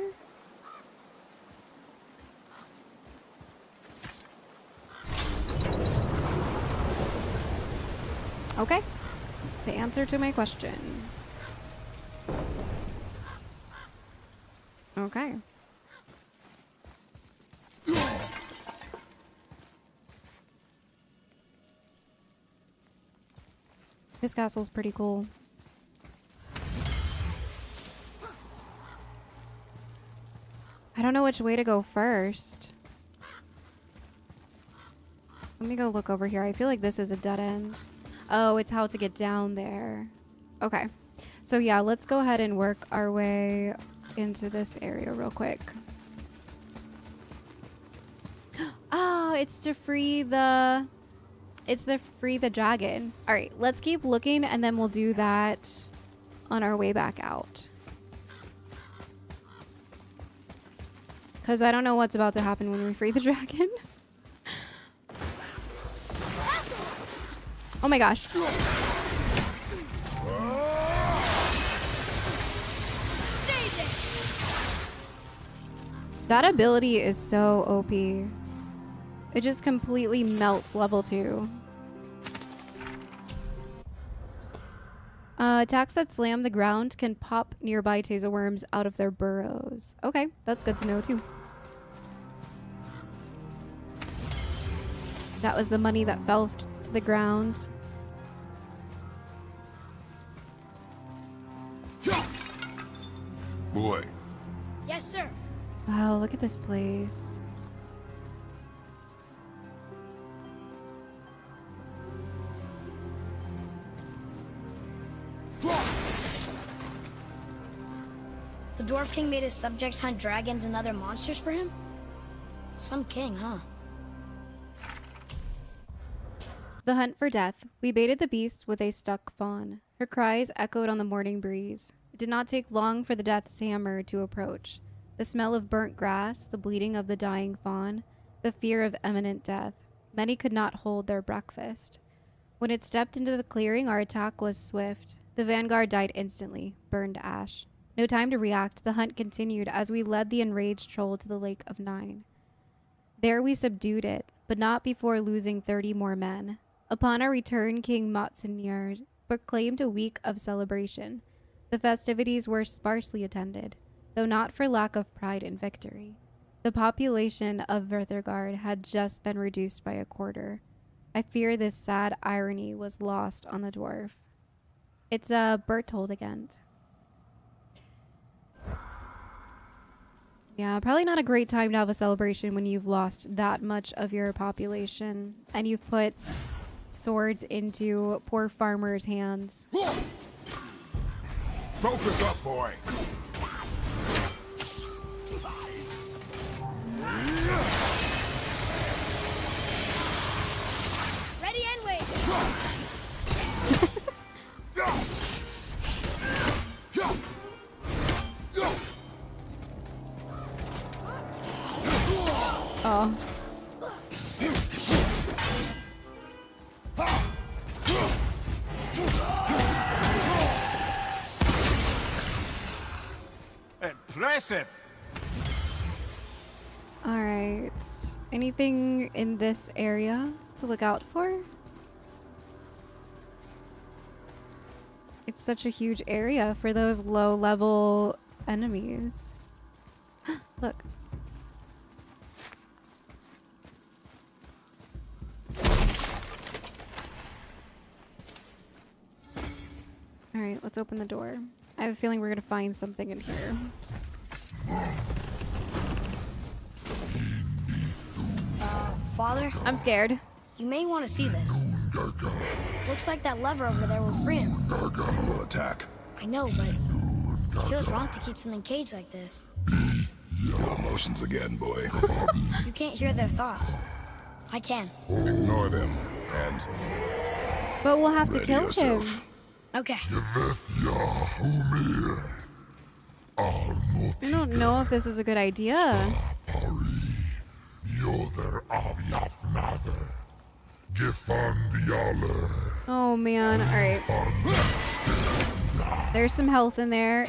A: Okay. The answer to my question. Okay. This castle's pretty cool. I don't know which way to go first. Let me go look over here. I feel like this is a dead end. Oh, it's how to get down there. Okay. So yeah, let's go ahead and work our way into this area real quick. Oh, it's to free the... It's to free the dragon. All right, let's keep looking and then we'll do that on our way back out. Because I don't know what's about to happen when we free the dragon. Oh my gosh. That ability is so OP. It just completely melts level 2. Attacks that slam the ground can pop nearby taser worms out of their burrows. Okay, that's good to know too. That was the money that fell to the ground.
C: Boy.
B: Yes, sir.
A: Wow, look at this place.
B: Dwarf King made his subjects hunt dragons and other monsters for him? Some king, huh?
A: The hunt for death. We baited the beast with a stuck fawn. Her cries echoed on the morning breeze. It did not take long for the death's hammer to approach. The smell of burnt grass, the bleating of the dying fawn, the fear of imminent death. Many could not hold their breakfast. When it stepped into the clearing, our attack was swift. The vanguard died instantly, burned to ash. No time to react, the hunt continued as we led the enraged troll to the Lake of Nine. There we subdued it, but not before losing 30 more men. Upon our return, King Motsinir proclaimed a week of celebration. The festivities were sparsely attended, though not for lack of pride in victory. The population of Veithurgard had just been reduced by a quarter. I fear this sad irony was lost on the dwarf. It's a Berthold again. Yeah, probably not a great time to have a celebration when you've lost that much of your population and you've put swords into poor farmers' hands.
C: Focus up, boy.
B: Ready and wait!
A: Oh.
E: Impressive.
A: All right. Anything in this area to look out for? It's such a huge area for those low-level enemies. Look. All right, let's open the door. I have a feeling we're gonna find something in here.
B: Father,
A: I'm scared.
B: you may want to see this. Looks like that lever over there will free him.
C: We'll attack.
B: I know, but it feels wrong to keep something caged like this.
C: Your emotions again, boy.
B: You can't hear their thoughts. I can.
C: Ignore them and
A: But we'll have to
C: ready
A: kill
C: yourself.
A: him.
B: Okay.
A: I don't know if this is a good idea. Oh man, alright. There's some health in there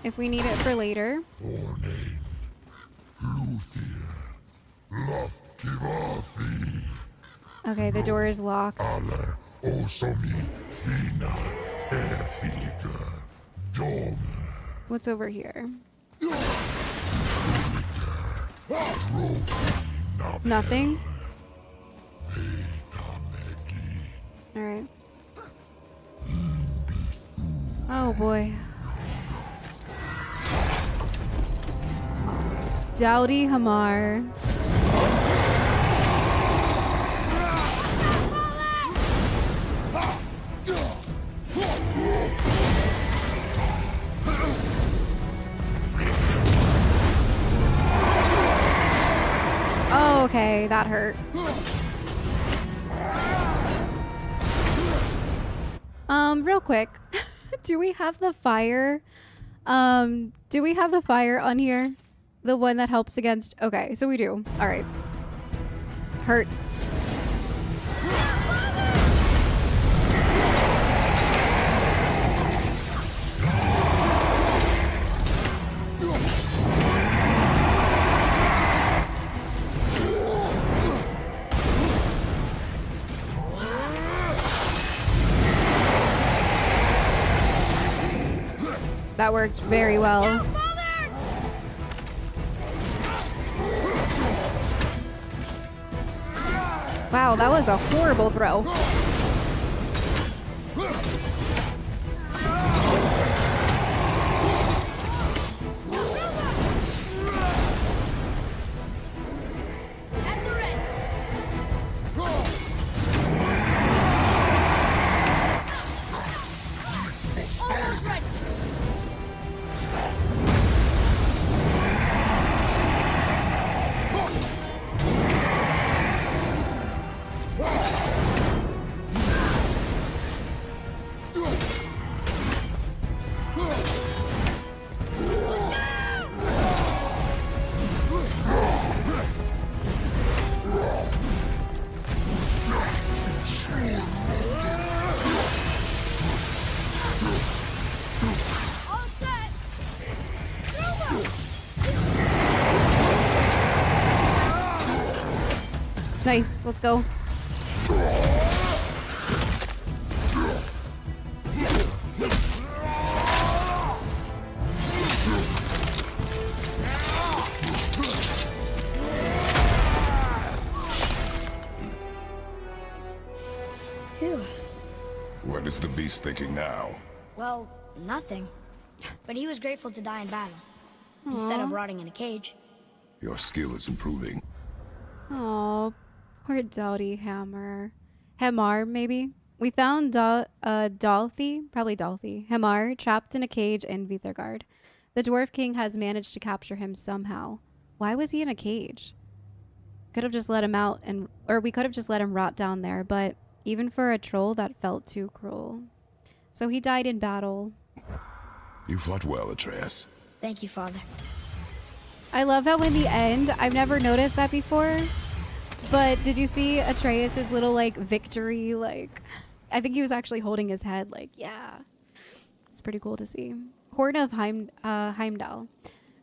A: if we need it for later. Okay, the door is locked. What's over here? Nothing? Alright. Oh boy. Dauði Hamarr. Oh, okay, that hurt. Real quick. Do we have the fire? Do we have the fire on here? The one that helps against... Okay, so we do. All right. Hurts. That worked very well. Wow, that was a horrible throw. Nice. Let's go.
B: Phew.
C: What is the beast thinking now?
B: Well, nothing. But he was grateful to die in battle, instead of rotting in a cage.
C: Your skill is improving.
A: Oh, poor Dauði Hamarr. Hamarr, maybe? We found Dauði Hamarr trapped in a cage in Veithurgard. The Dwarf King has managed to capture him somehow. Why was he in a cage? Could have just let him out, or we could have just let him rot down there, but even for a troll, that felt too cruel. So he died in battle.
C: You fought well, Atreus.
B: Thank you, Father.
A: I love how in the end, I've never noticed that before, but did you see Atreus' little, like, victory? Like, I think he was actually holding his head, like, yeah. It's pretty cool to see. Horn of Heimdall.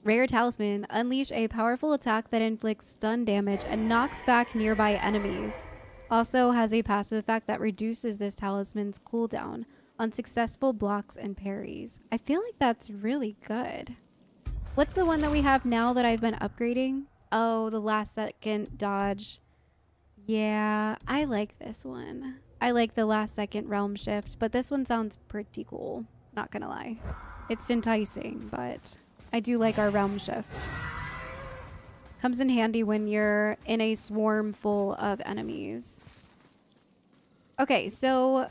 A: Rare talisman. Unleash a powerful attack that inflicts stun damage and knocks back nearby enemies. Also has a passive effect that reduces this talisman's cooldown on successful blocks and parries. I feel like that's really good. What's the one that we have now that I've been upgrading? Oh, the last second dodge. Yeah, I like this one. I like the last second realm shift, but this one sounds pretty cool. Not gonna lie. It's enticing, but I do like our realm shift. Comes in handy when you're in a swarm full of enemies. Okay, so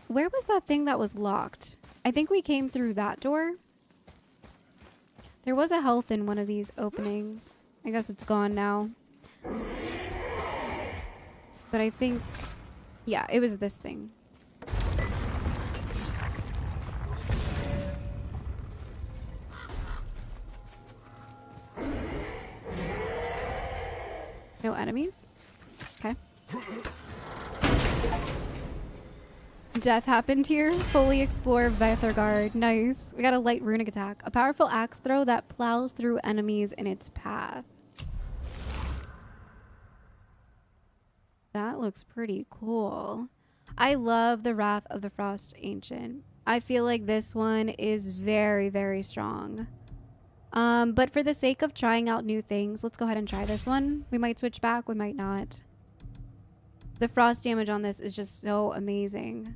A: where was that thing that was locked? I think we came through that door. There was a health in one of these openings. I guess it's gone now. But I think, yeah, it was this thing. No enemies? Okay. Death happened here. Fully explore Veithurgard. Nice. We got a light runic attack. A powerful axe throw that plows through enemies in its path. That looks pretty cool. I love the Wrath of the Frost Ancient. I feel like this one is very, very strong. But for the sake of trying out new things, let's go ahead and try this one. We might switch back, we might not. The frost damage on this is just so amazing.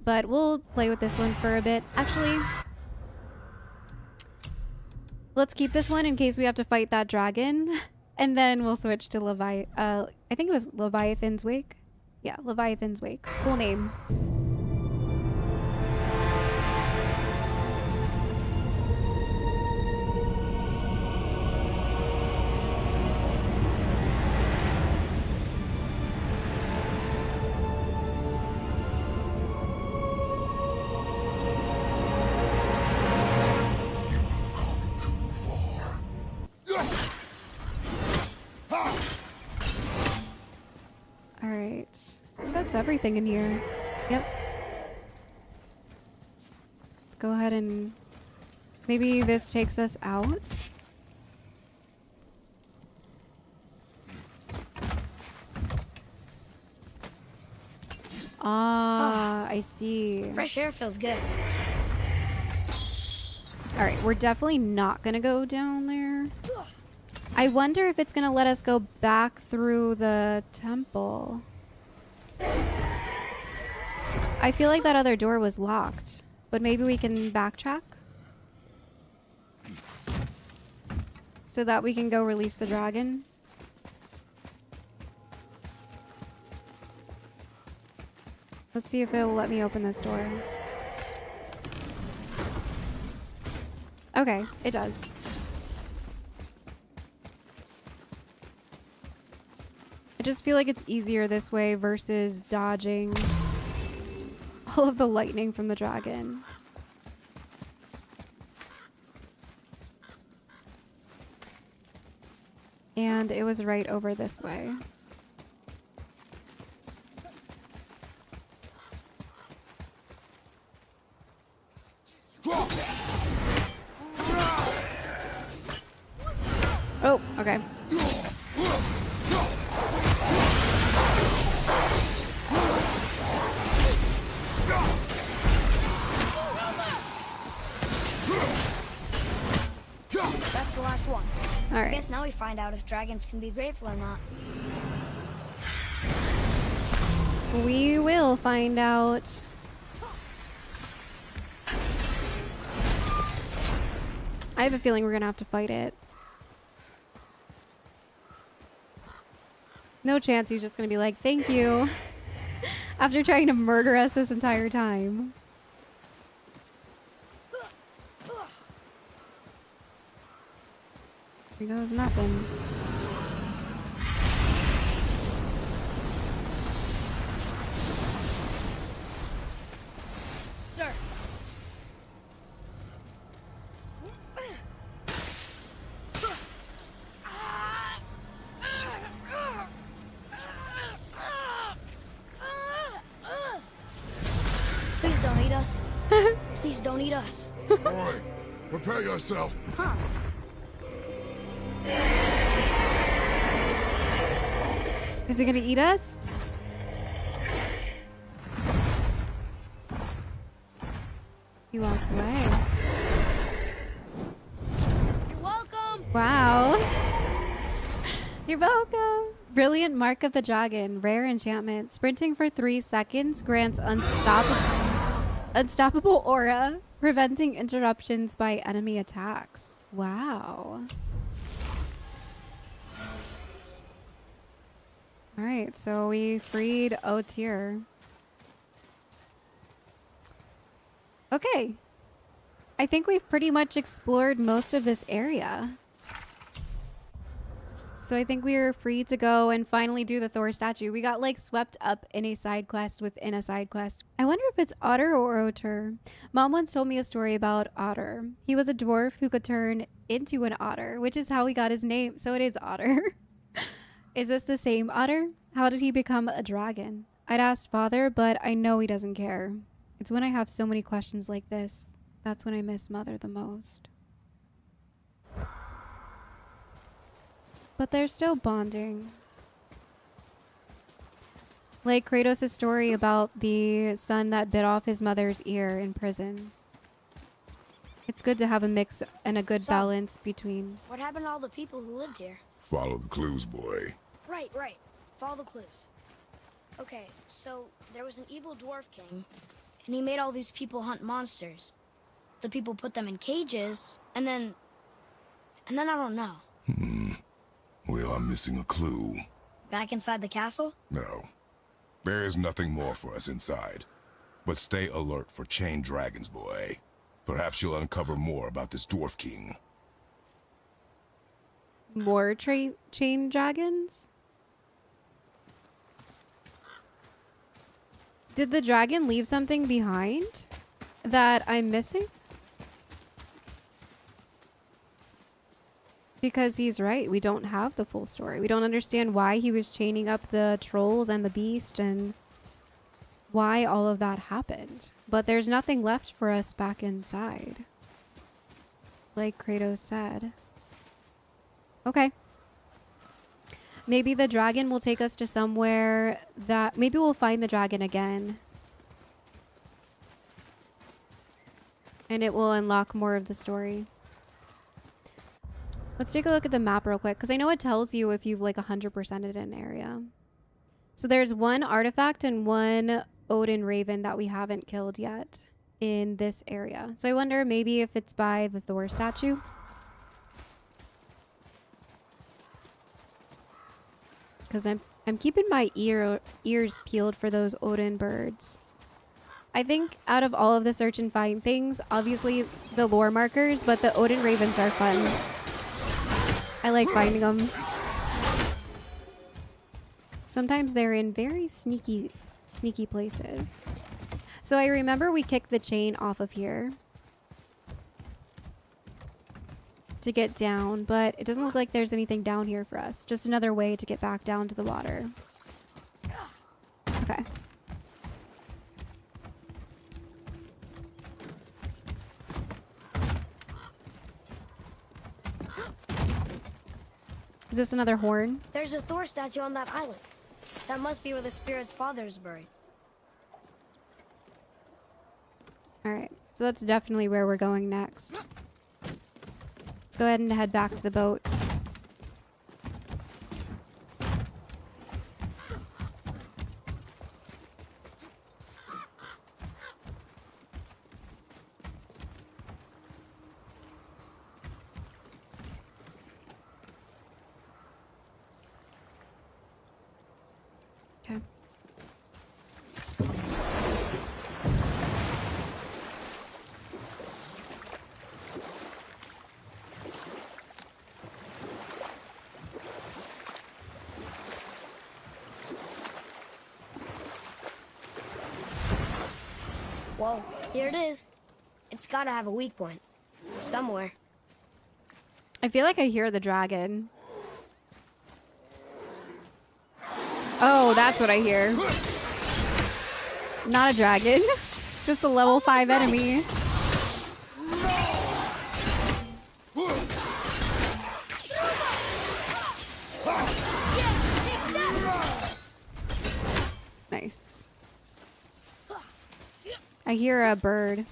A: But we'll play with this one for a bit. Actually, let's keep this one in case we have to fight that dragon. And then we'll switch to I think it was Leviathan's Wake. Yeah, Leviathan's Wake. Cool name. That's everything in here. Yep. Let's go ahead and maybe this takes us out. Ah, I see.
B: Fresh air feels good.
A: All right, we're definitely not gonna go down there. I wonder if it's gonna let us go back through the temple. I feel like that other door was locked, but maybe we can backtrack so that we can go release the dragon. Let's see if it'll let me open this door. Okay, it does. I just feel like it's easier this way versus dodging all of the lightning from the dragon. And it was right over this way. Oh, okay.
B: Last one.
A: All
B: I
A: right.
B: guess now we find out if dragons can be grateful or not.
A: We will find out. I have a feeling we're gonna have to fight it. No chance he's just gonna be like, thank you. After trying to murder us this entire time. Here goes nothing.
B: Sir. Please don't eat us. Please don't eat us.
C: Boy, prepare yourself.
B: Huh.
A: Is he gonna eat us? He walked away.
B: You're welcome.
A: Wow. You're welcome. Brilliant Mark of the Dragon. Rare enchantment. Sprinting for 3 seconds grants unstoppable aura, preventing interruptions by enemy attacks. Wow. All right, so we freed Otyr. Okay. I think we've pretty much explored most of this area. So I think we are free to go and finally do the Thor statue. We got like swept up in a side quest within a side quest. I wonder if it's Otter or Otyr. Mom once told me a story about Otter. He was a dwarf who could turn into an otter, which is how he got his name. So it is Otter. Is this the same Otter? How did he become a dragon? I'd asked Father, but I know he doesn't care. It's when I have so many questions like this, that's when I miss Mother the most. But they're still bonding. Like Kratos' story about the son that bit off his mother's ear in prison. It's good to have a mix and a good balance between...
B: What happened to all the people who lived here?
C: Follow the clues, boy.
B: Right. Follow the clues. Okay, so there was an evil Dwarf King, and he made all these people hunt monsters. The people put them in cages, and then I don't know.
C: We are missing a clue.
B: Back inside the castle?
C: No. There is nothing more for us inside. But stay alert for chained dragons, boy. Perhaps you'll uncover more about this Dwarf King.
A: More chain dragons? Did the dragon leave something behind that I'm missing? Because he's right. We don't have the full story. We don't understand why he was chaining up the trolls and the beast and why all of that happened. But there's nothing left for us back inside. Like Kratos said. Okay. Maybe the dragon will take us to somewhere that... Maybe we'll find the dragon again. And it will unlock more of the story. Let's take a look at the map real quick, because I know it tells you if you've like 100%ed an area. So there's one artifact and one Odin Raven that we haven't killed yet in this area. So I wonder maybe if it's by the Thor statue. Because I'm keeping my ears peeled for those Odin birds. I think out of all of the search and find things, obviously the lore markers, but the Odin Ravens are fun. I like finding them. Sometimes they're in very sneaky places. So I remember we kicked the chain off of here to get down, but it doesn't look like there's anything down here for us. Just another way to get back down to the water. Okay. Is this another horn?
B: There's a Thor statue on that island. That must be where the spirit's father is buried.
A: All right. So that's definitely where we're going next. Let's go ahead and head back to the boat. Okay.
B: Whoa, here it is. It's gotta have a weak point. Somewhere.
A: I feel like I hear the dragon. Oh, that's what I hear. Not a dragon. Just a level 5 enemy. Nice. I hear a bird.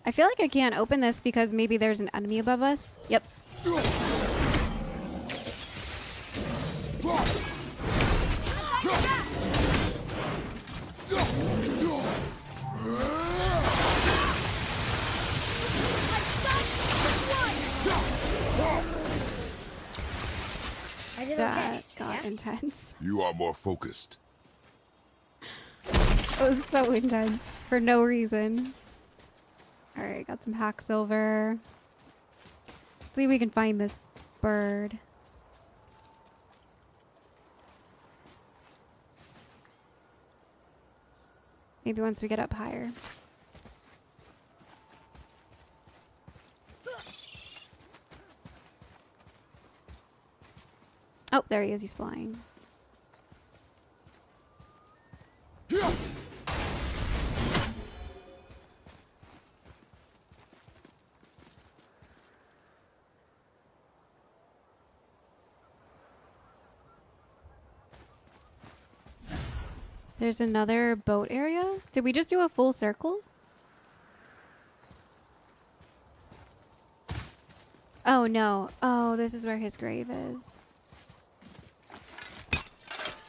A: I feel like I can't open this because maybe there's an enemy above us. Yep.
B: I did
A: That
B: okay.
A: got
B: Yeah?
A: intense.
C: You are more focused.
A: It was so intense for no reason. Alright, got some hack silver. Let's see if we can find this bird. Maybe once we get up higher. Oh, there he is. He's flying. There's another boat area. Did we just do a full circle? Oh, no. Oh, this is where his grave is.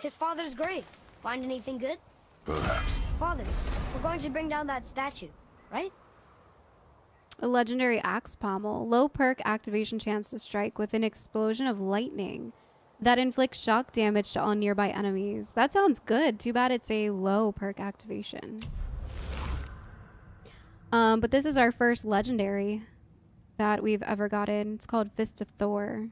B: His father's grave. Find anything good?
C: Perhaps.
B: Father, we're going to bring down that statue, right?
A: A legendary axe pommel. Low perk activation chance to strike with an explosion of lightning that inflicts shock damage to all nearby enemies. That sounds good. Too bad it's a low perk activation. But this is our first legendary that we've ever gotten. It's called Fist of Thor.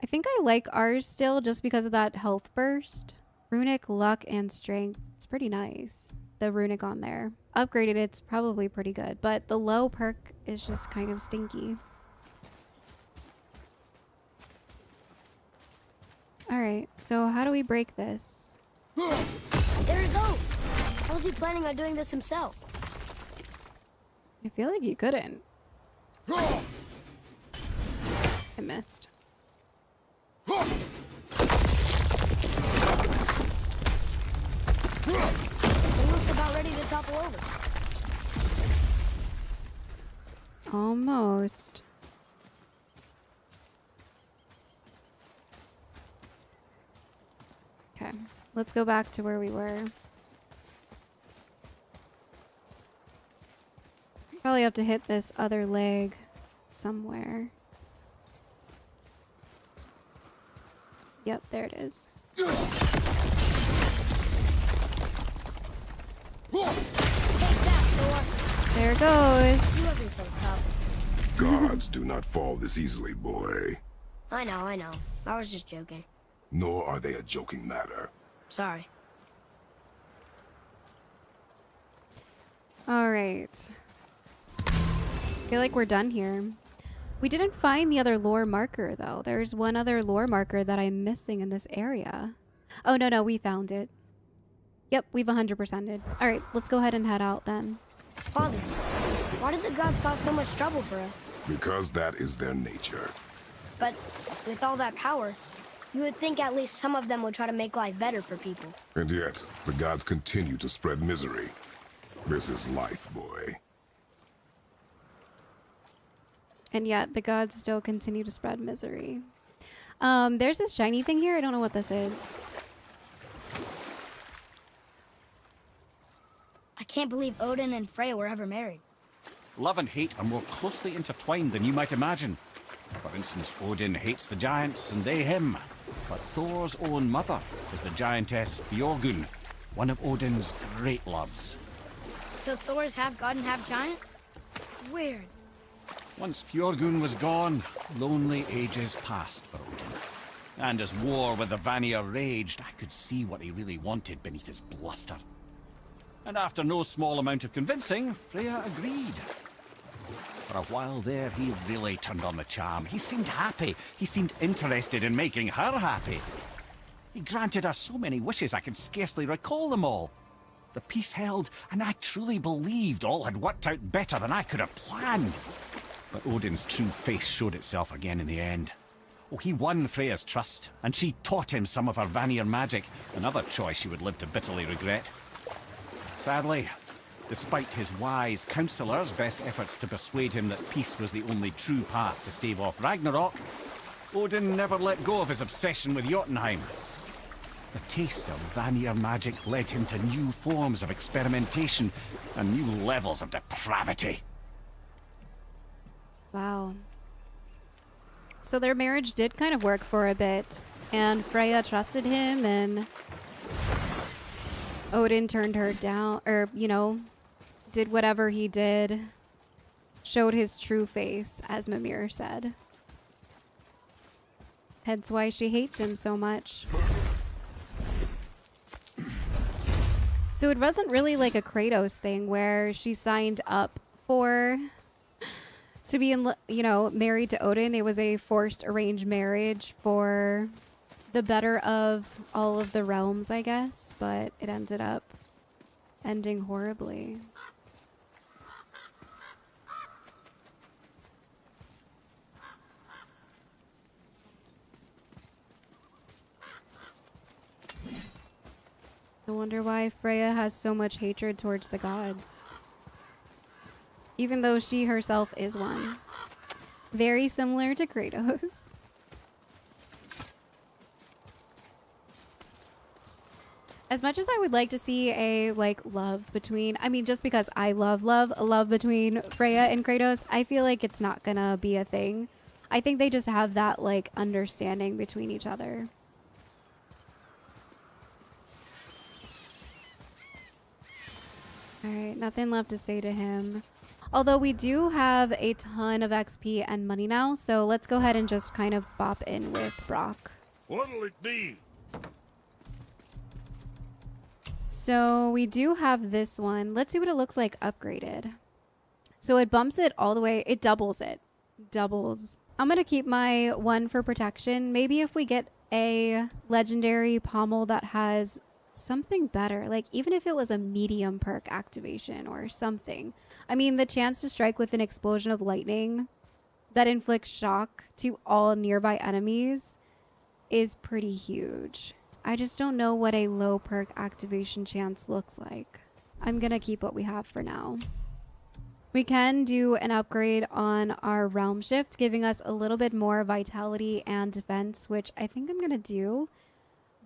A: I think I like ours still just because of that health burst. Runic, luck, and strength. It's pretty nice. The runic on there. Upgraded, it's probably pretty good. But the low perk is just kind of stinky. Alright, so how do we break this?
B: There it goes. How was he planning on doing this himself?
A: I feel like you couldn't. I missed.
B: He looks about ready to topple over.
A: Almost. Okay, let's go back to where we were. Probably have to hit this other leg somewhere. Yep, there it is.
B: Take that, Thor.
A: There it goes.
B: He wasn't so tough.
C: Gods do not fall this easily, boy.
B: I know. I was just joking.
C: Nor are they a joking matter.
B: Sorry.
A: Alright. Feel like we're done here. We didn't find the other lore marker, though. There's one other lore marker that I'm missing in this area. Oh, no, we found it. Yep, we've 100%ed. Alright, let's go ahead and head out then.
B: Father, why did the gods cause so much trouble for us?
C: Because that is their nature.
B: But with all that power, You would think at least some of them would try to make life better for people.
C: And yet, the gods continue to spread misery. This is life, boy.
A: And yet, the gods still continue to spread misery. There's this shiny thing here. I don't know what this is.
B: I can't believe Odin and Freya were ever married.
D: Love and hate are more closely intertwined than you might imagine. For instance, Odin hates the giants and they him. But Thor's own mother is the giantess Fjorgun, one of Odin's great loves.
B: So Thor's half god and half giant? Weird.
D: Once Fjorgun was gone, lonely ages passed for Odin. And as war with the Vanir raged, I could see what he really wanted beneath his bluster. And after no small amount of convincing, Freya agreed. For a while there, he really turned on the charm. He seemed happy. He seemed interested in making her happy. He granted her so many wishes I can scarcely recall them all. The peace held, and I truly believed all had worked out better than I could have planned. But Odin's true face showed itself again in the end. Oh, he won Freya's trust, and she taught him some of her Vanir magic, another choice he would live to bitterly regret. Sadly, despite his wise counselors' best efforts to persuade him that peace was the only true path to stave off Ragnarok, Odin never let go of his obsession with Jotunheim. The taste of Vanir magic led him to new forms of experimentation and new levels of depravity.
A: Wow. So their marriage did kind of work for a bit, and Freya trusted him, and Odin turned her down, or, you know, did whatever he did, showed his true face, as Mimir said. Hence why she hates him so much. So it wasn't really like a Kratos thing where she signed up for to be, married to Odin. It was a forced arranged marriage for the better of all of the realms, I guess, but it ended up ending horribly. I wonder why Freya has so much hatred towards the gods, even though she herself is one. Very similar to Kratos. As much as I would like to see a love between, just because I love between Freya and Kratos, I feel like it's not gonna be a thing. I think they just have that understanding between each other. Alright, nothing left to say to him. Although we do have a ton of XP and money now, so let's go ahead and just kind of bop in with Brok.
F: What'll it be?
A: So we do have this one. Let's see what it looks like upgraded. So it bumps it all the way. It doubles it. Doubles. I'm going to keep my one for protection. Maybe if we get a legendary pommel that has something better, even if it was a medium perk activation or something. The chance to strike with an explosion of lightning that inflicts shock to all nearby enemies is pretty huge. I just don't know what a low perk activation chance looks like. I'm gonna keep what we have for now. We can do an upgrade on our realm shift, giving us a little bit more vitality and defense, which I think I'm gonna do.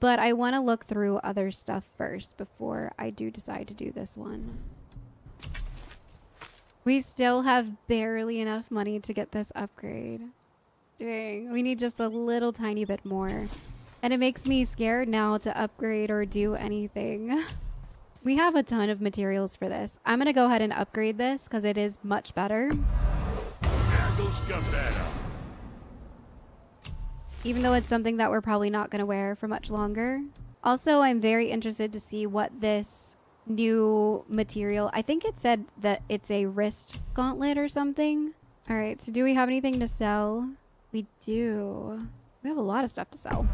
A: But I want to look through other stuff first before I do decide to do this one. We still have barely enough money to get this upgrade. Dang, we need just a little tiny bit more. And it makes me scared now to upgrade or do anything. We have a ton of materials for this. I'm going to go ahead and upgrade this because it is much better.
F: Yeah, go scuff that up.
A: Even though it's something that we're probably not going to wear for much longer. Also, I'm very interested to see what this new material, I think it said that it's a wrist gauntlet or something. All right, so do we have anything to sell? We do. We have a lot of stuff to sell.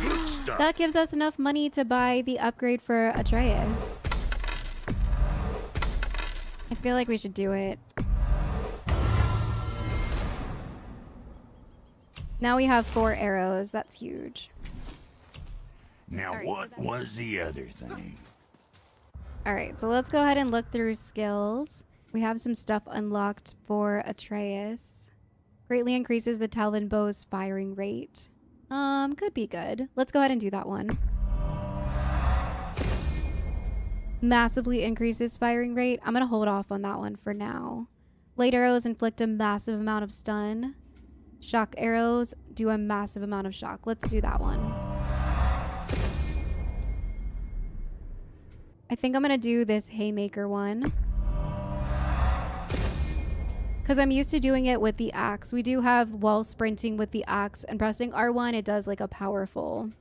F: Good stuff.
A: That gives us enough money to buy the upgrade for Atreus. I feel like we should do it. Now we have 4 arrows. That's huge.
F: Now,
A: All right,
F: what
A: so that-
F: was the other thing?
A: All right, so let's go ahead and look through skills. We have some stuff unlocked for Atreus. Greatly increases the Talon bow's firing rate. Could be good. Let's go ahead and do that one. Massively increases firing rate. I'm gonna hold off on that one for now. Light arrows inflict a massive amount of stun. Shock arrows do a massive amount of shock. Let's do that one. I think I'm gonna do this haymaker one, because I'm used to doing it with the axe. We do have while sprinting with the axe and pressing R1, it does like a powerful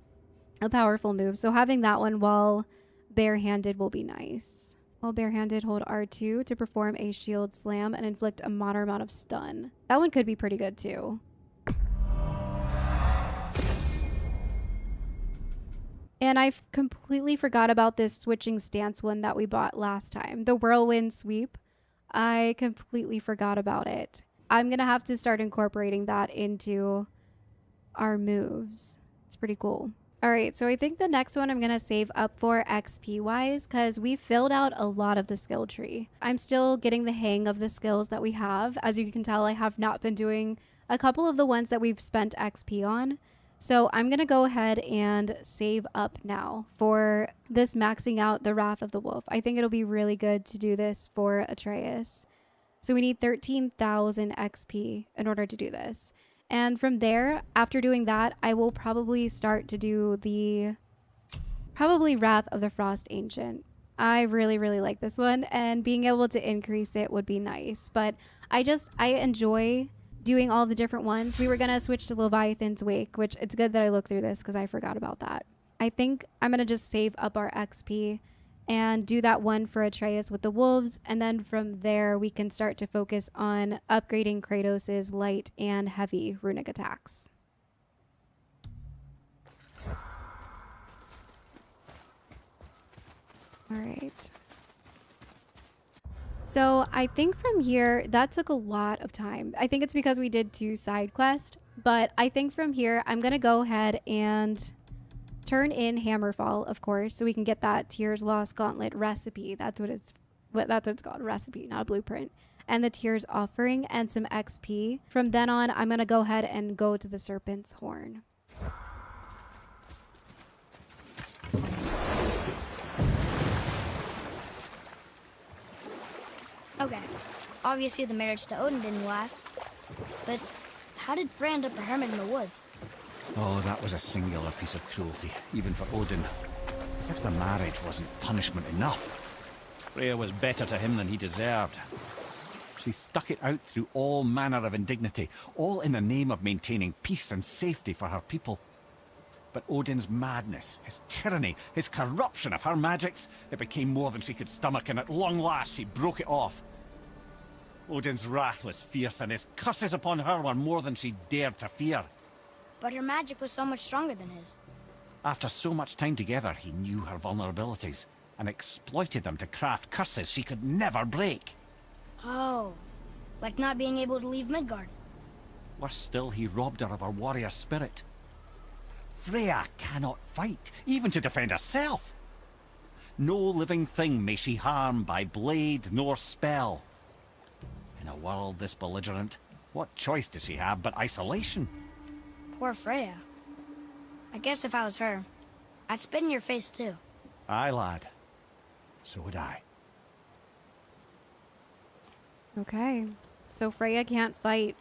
A: move. So having that one while barehanded will be nice. While barehanded, hold R2 to perform a shield slam and inflict a moderate amount of stun. That one could be pretty good too. And I completely forgot about this switching stance one that we bought last time. The whirlwind sweep. I completely forgot about it. I'm going to have to start incorporating that into our moves. It's pretty cool. All right, so I think the next one I'm going to save up for XP-wise because we filled out a lot of the skill tree. I'm still getting the hang of the skills that we have. As you can tell, I have not been doing a couple of the ones that we've spent XP on. So I'm going to go ahead and save up now for this maxing out the Wrath of the Wolf. I think it'll be really good to do this for Atreus. So we need 13,000 XP in order to do this. And from there, after doing that, I will probably start to do the Wrath of the Frost Ancient. I really, really like this one, and being able to increase it would be nice. But I enjoy doing all the different ones. We were going to switch to Leviathan's Wake, which it's good that I looked through this because I forgot about that. I think I'm going to just save up our XP and do that one for Atreus with the wolves. And then from there, we can start to focus on upgrading Kratos' light and heavy runic attacks. All right. So I think from here, that took a lot of time. I think it's because we did 2 side quests, but I think from here, I'm going to go ahead and turn in Hammerfall, of course, so we can get that Tears Lost Gauntlet recipe. That's what it's called, recipe, not a blueprint. And the Tears Offering and some XP. From then on, I'm going to go ahead and go to the Serpent's Horn.
B: Okay, obviously the marriage to Odin didn't last, but how did Frey end up a hermit in the woods?
D: Oh, that was a singular piece of cruelty, even for Odin. As if the marriage wasn't punishment enough. Freya was better to him than he deserved. She stuck it out through all manner of indignity, all in the name of maintaining peace and safety for her people. But Odin's madness, his tyranny, his corruption of her magics, it became more than she could stomach, and at long last she broke it off. Odin's wrath was fierce, and his curses upon her were more than she dared to fear.
B: But her magic was so much stronger than his.
D: After so much time together, he knew her vulnerabilities, and exploited them to craft curses she could never break.
B: Oh, like not being able to leave Midgard.
D: Worse still, he robbed her of her warrior spirit. Freya cannot fight, even to defend herself. No living thing may she harm by blade nor spell. In a world this belligerent, what choice does she have but isolation?
B: Poor Freya. I guess if I was her, I'd spit in your face too.
D: Aye, lad. So would I.
A: Okay, so Freya can't fight.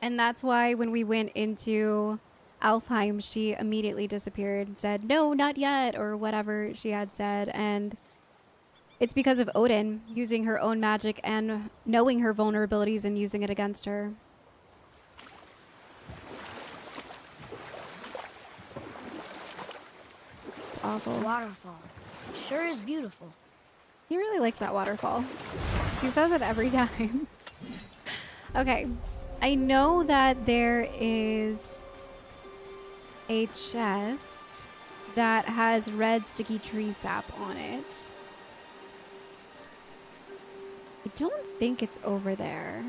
A: And that's why when we went into Alfheim, she immediately disappeared and said, no, not yet, or whatever she had said. And it's because of Odin using her own magic and knowing her vulnerabilities and using it against her. It's awful.
B: Waterfall. Sure is beautiful.
A: He really likes that waterfall. He says it every time. Okay, I know that there is a chest that has red sticky tree sap on it. I don't think it's over there.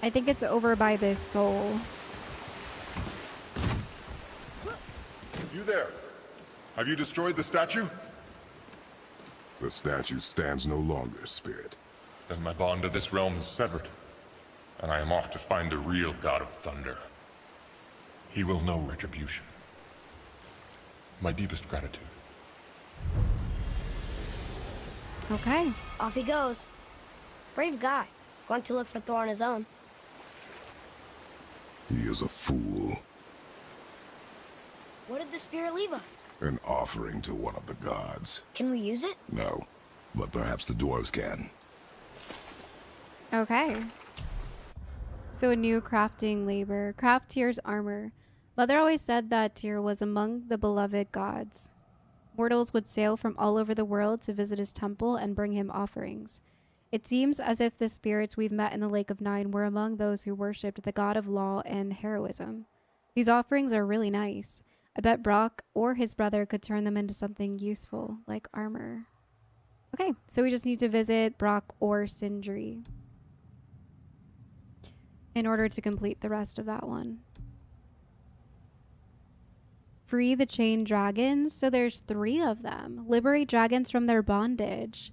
A: I think it's over by this soul.
C: You there? Have you destroyed the statue? The statue stands no longer, Spirit.
G: Then my bond to this realm is severed, and I am off to find the real God of Thunder. He will know retribution. My deepest gratitude.
A: Okay.
B: Off he goes. Brave guy. Going to look for Thor on his own.
C: He is a fool.
B: What did the spirit leave us?
C: An offering to one of the gods.
B: Can we use it?
C: No, but perhaps the dwarves can.
A: Okay. So a new crafting labor. Craft Tyr's armor. Mother always said that Tyr was among the beloved gods. Mortals would sail from all over the world to visit his temple and bring him offerings. It seems as if the spirits we've met in the Lake of Nine were among those who worshipped the god of law and heroism. These offerings are really nice. I bet Brok or his brother could turn them into something useful, like armor. Okay, so we just need to visit Brok or Sindri in order to complete the rest of that one. Free the chained dragons. So there's 3 of them. Liberate dragons from their bondage.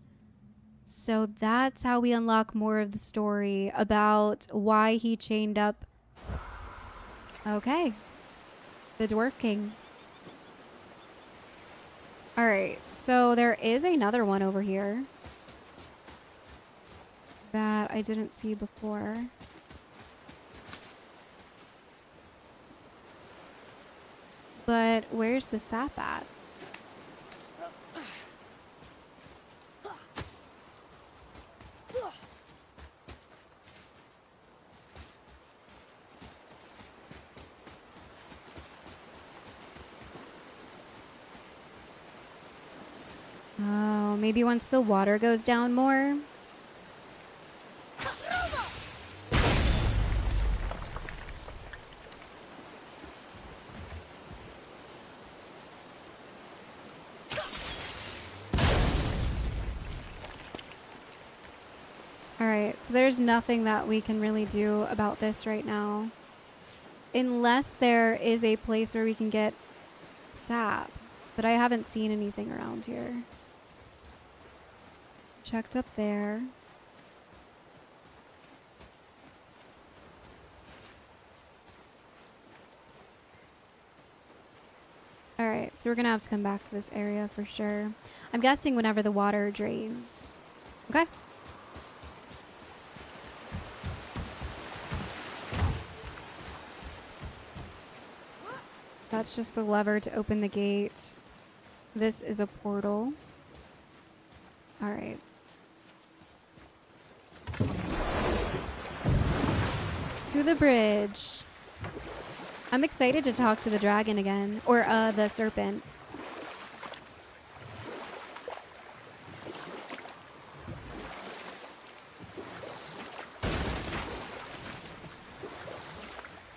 A: So that's how we unlock more of the story about why he chained up. Okay. The Dwarf King. Alright, so there is another one over here that I didn't see before. But where's the sap at? Oh, maybe once the water goes down more. Alright, so there's nothing that we can really do about this right now. Unless there is a place where we can get sap. But I haven't seen anything around here. Checked up there. Alright, so we're gonna have to come back to this area for sure. I'm guessing whenever the water drains. Okay. That's just the lever to open the gate. This is a portal. Alright. To the bridge. I'm excited to talk to the dragon again. Or, the serpent.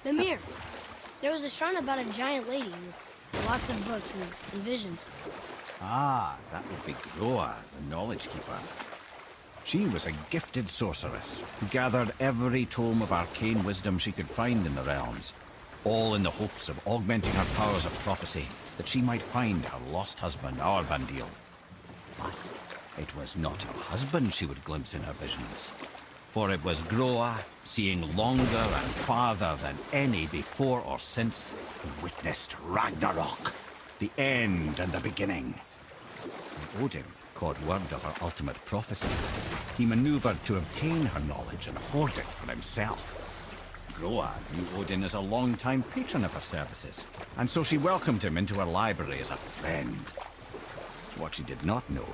B: Mimir, there was a shrine about a giant lady with lots of books and visions.
D: Ah, that would be Groa, the Knowledge Keeper. She was a gifted sorceress who gathered every tome of arcane wisdom she could find in the realms, all in the hopes of augmenting her powers of prophecy, that she might find her lost husband, Arvandil. But it was not her husband she would glimpse in her visions, for it was Groa, seeing longer and farther than any before or since, who witnessed Ragnarok, the end and the beginning. When Odin caught word of her ultimate prophecy, he maneuvered to obtain her knowledge and hoard it for himself. Groa knew Odin as a long-time patron of her services, and so she welcomed him into her library as a friend. What she did not know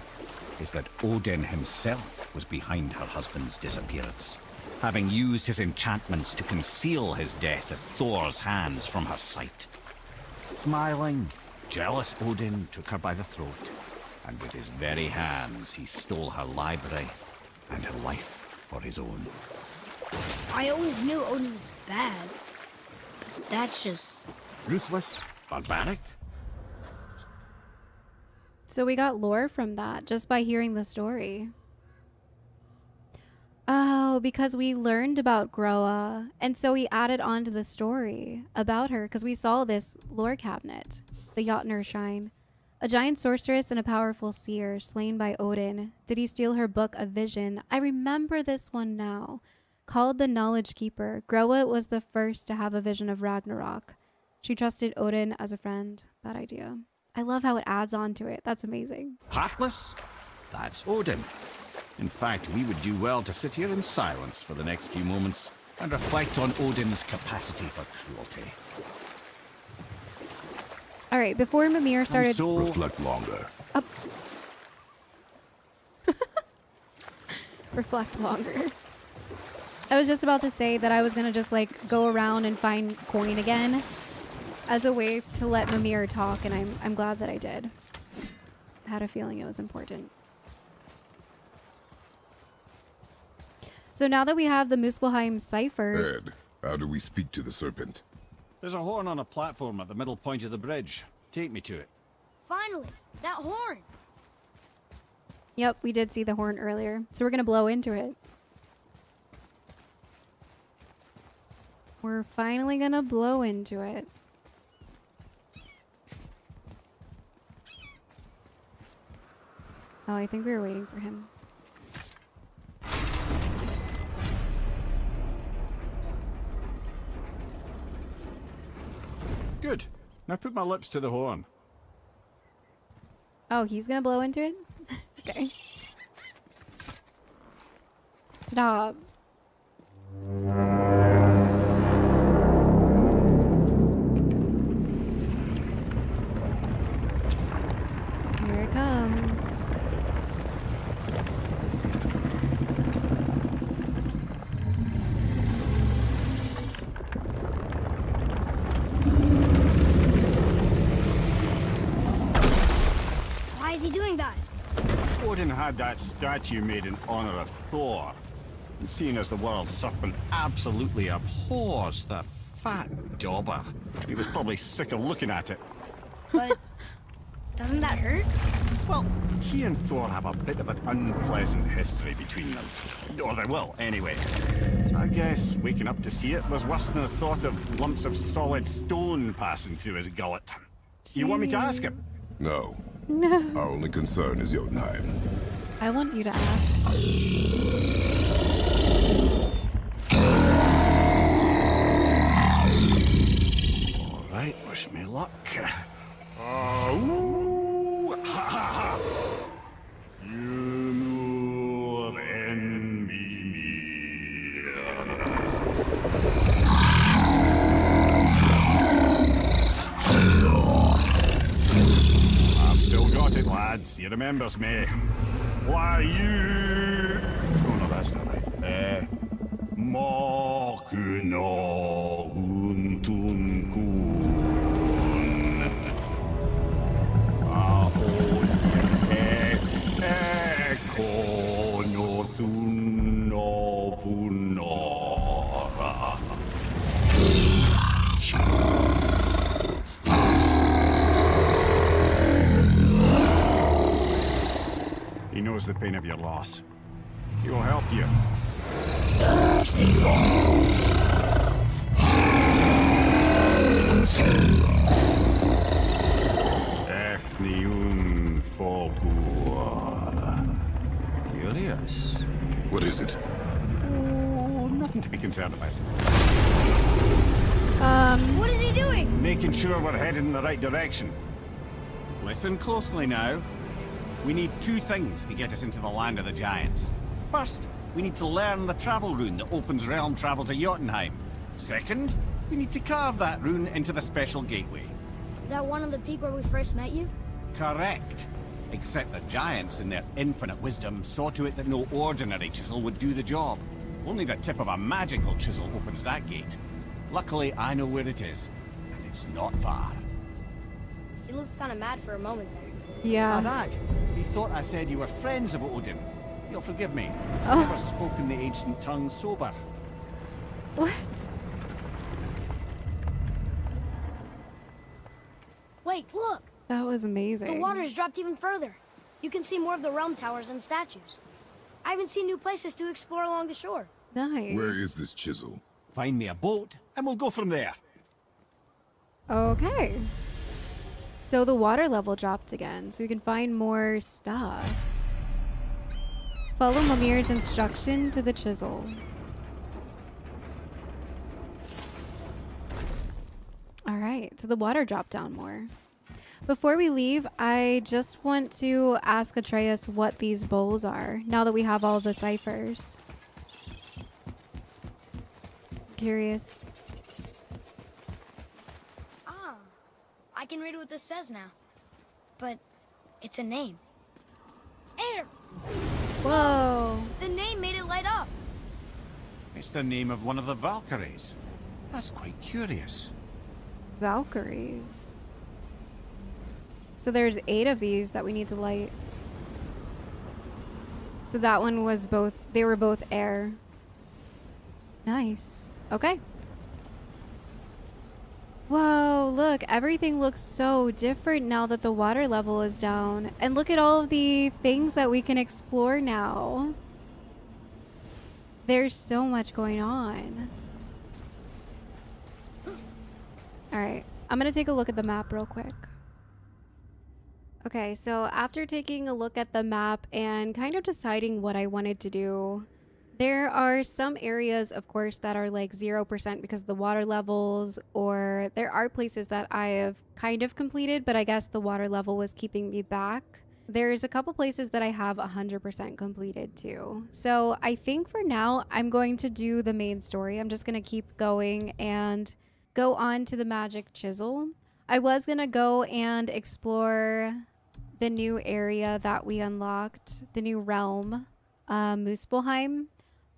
D: is that Odin himself was behind her husband's disappearance, having used his enchantments to conceal his death at Thor's hands from her sight. Smiling, jealous Odin took her by the throat, and with his very hands he stole her library and her life for his own.
B: I always knew Odin was bad. But that's just...
D: Ruthless, barbaric.
A: So we got lore from that just by hearing the story. Oh, Oh, because we learned about Groa, and so we added on to the story about her because we saw this lore cabinet, the Jotnar Shrine. A giant sorceress and a powerful seer slain by Odin. Did he steal her book of vision? I remember this one now. Called the Knowledge Keeper, Groa was the first to have a vision of Ragnarok. She trusted Odin as a friend. Bad idea. I love how it adds on to it. That's amazing.
D: Heartless? That's Odin. In fact, we would do well to sit here in silence for the next few moments and reflect on Odin's capacity for cruelty.
A: All right, before Mimir started...
C: Reflect longer.
A: Reflect longer. I was just about to say that I was going to just like go around and find coin again as a way to let Mimir talk, and I'm glad that I did. I had a feeling it was important. So now that we have the Muspelheim ciphers...
C: Ed, how do we speak to the serpent?
D: There's a horn on a platform at the middle point of the bridge. Take me to it.
B: Finally, that horn.
A: Yep, we did see the horn earlier. So we're going to blow into it. We're finally going to blow into it. Oh, I think we were waiting for him.
D: Good. Now put my lips to the horn.
A: Oh, he's gonna blow into it? Okay. Stop. Here it comes.
B: Why is he doing that?
D: Odin had that statue made in honor of Thor. And seeing as the World Serpent absolutely abhors the fat dauber, he was probably sick of looking at it.
B: But doesn't that hurt?
D: Well, he and Thor have a bit of an unpleasant history between them. Or they will, anyway. So I guess waking up to see it was worse than the thought of lumps of solid stone passing through his gullet. You want me to ask him?
C: No.
A: No.
C: Our only concern is Jotunheim.
A: I want you to ask.
D: All right, wish me luck. Oh, ha ha ha! Yumur en Mimir. I've still got it, lads. He remembers me. Why you? Oh no, that's not right. Makuno untunkun. Ahon ekono tunovunora. He knows the pain of your loss. He will help you. Efniun Fogur. Curious.
C: What is it?
D: Oh, nothing to be concerned about.
B: What is he doing?
D: Making sure we're headed in the right direction. Listen closely now. We need two things to get us into the land of the giants. First, we need to learn the travel rune that opens realm travel to Jotunheim. Second, we need to carve that rune into the special gateway.
B: That one on the peak where we first met you?
D: Correct. Except the giants, in their infinite wisdom, saw to it that no ordinary chisel would do the job. Only the tip of a magical chisel opens that gate. Luckily, I know where it is, and it's not far.
B: He looked kind of mad for a moment there.
A: Yeah.
D: Now that, he thought I said you were friends of Odin. You'll forgive me.
A: Oh.
D: Never spoken the ancient tongue sober.
A: What?
B: Wait, look!
A: That was amazing.
B: The water's dropped even further. You can see more of the realm towers and statues. I even see new places to explore along the shore.
A: Nice.
C: Where is this chisel?
E: Find me a boat, and we'll go from there.
A: Okay. So the water level dropped again, so we can find more stuff. Follow Mimir's instruction to the chisel. Alright, so the water dropped down more. Before we leave, I just want to ask Atreus what these bowls are, now that we have all the ciphers. Curious.
B: Ah, I can read what this says now. But it's a name. Air!
A: Whoa!
B: The name made it light up.
E: It's the name of one of the Valkyries. That's quite curious.
A: Valkyries. So there's 8 of these that we need to light. So that one was both, they were both air. Nice. Okay. Whoa, look, everything looks so different now that the water level is down. And look at all of the things that we can explore now. There's so much going on. Alright, I'm gonna take a look at the map real quick. Okay, so after taking a look at the map and kind of deciding what I wanted to do, there are some areas, of course, that are like 0% because of the water levels, or there are places that I have kind of completed, but I guess the water level was keeping me back. There's a couple places that I have 100% completed too. So I think for now, I'm going to do the main story. I'm just going to keep going and go on to the magic chisel. I was going to go and explore the new area that we unlocked, the new realm, Muspelheim.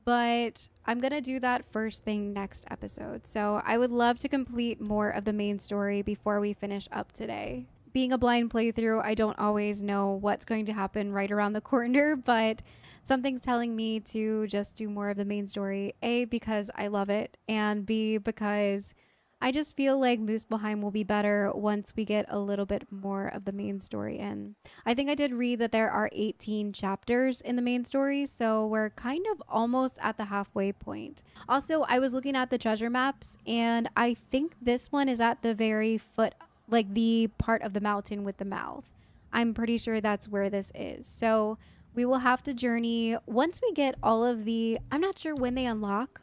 A: But I'm going to do that first thing next episode. So I would love to complete more of the main story before we finish up today. Being a blind playthrough, I don't always know what's going to happen right around the corner, but something's telling me to just do more of the main story. A, because I love it, and B, because I just feel like Muspelheim will be better once we get a little bit more of the main story in. I think I did read that there are 18 chapters in the main story, so we're kind of almost at the halfway point. Also, I was looking at the treasure maps, and I think this one is at the very foot, like the part of the mountain with the mouth. I'm pretty sure that's where this is. So we will have to journey once we get all of the, I'm not sure when they unlock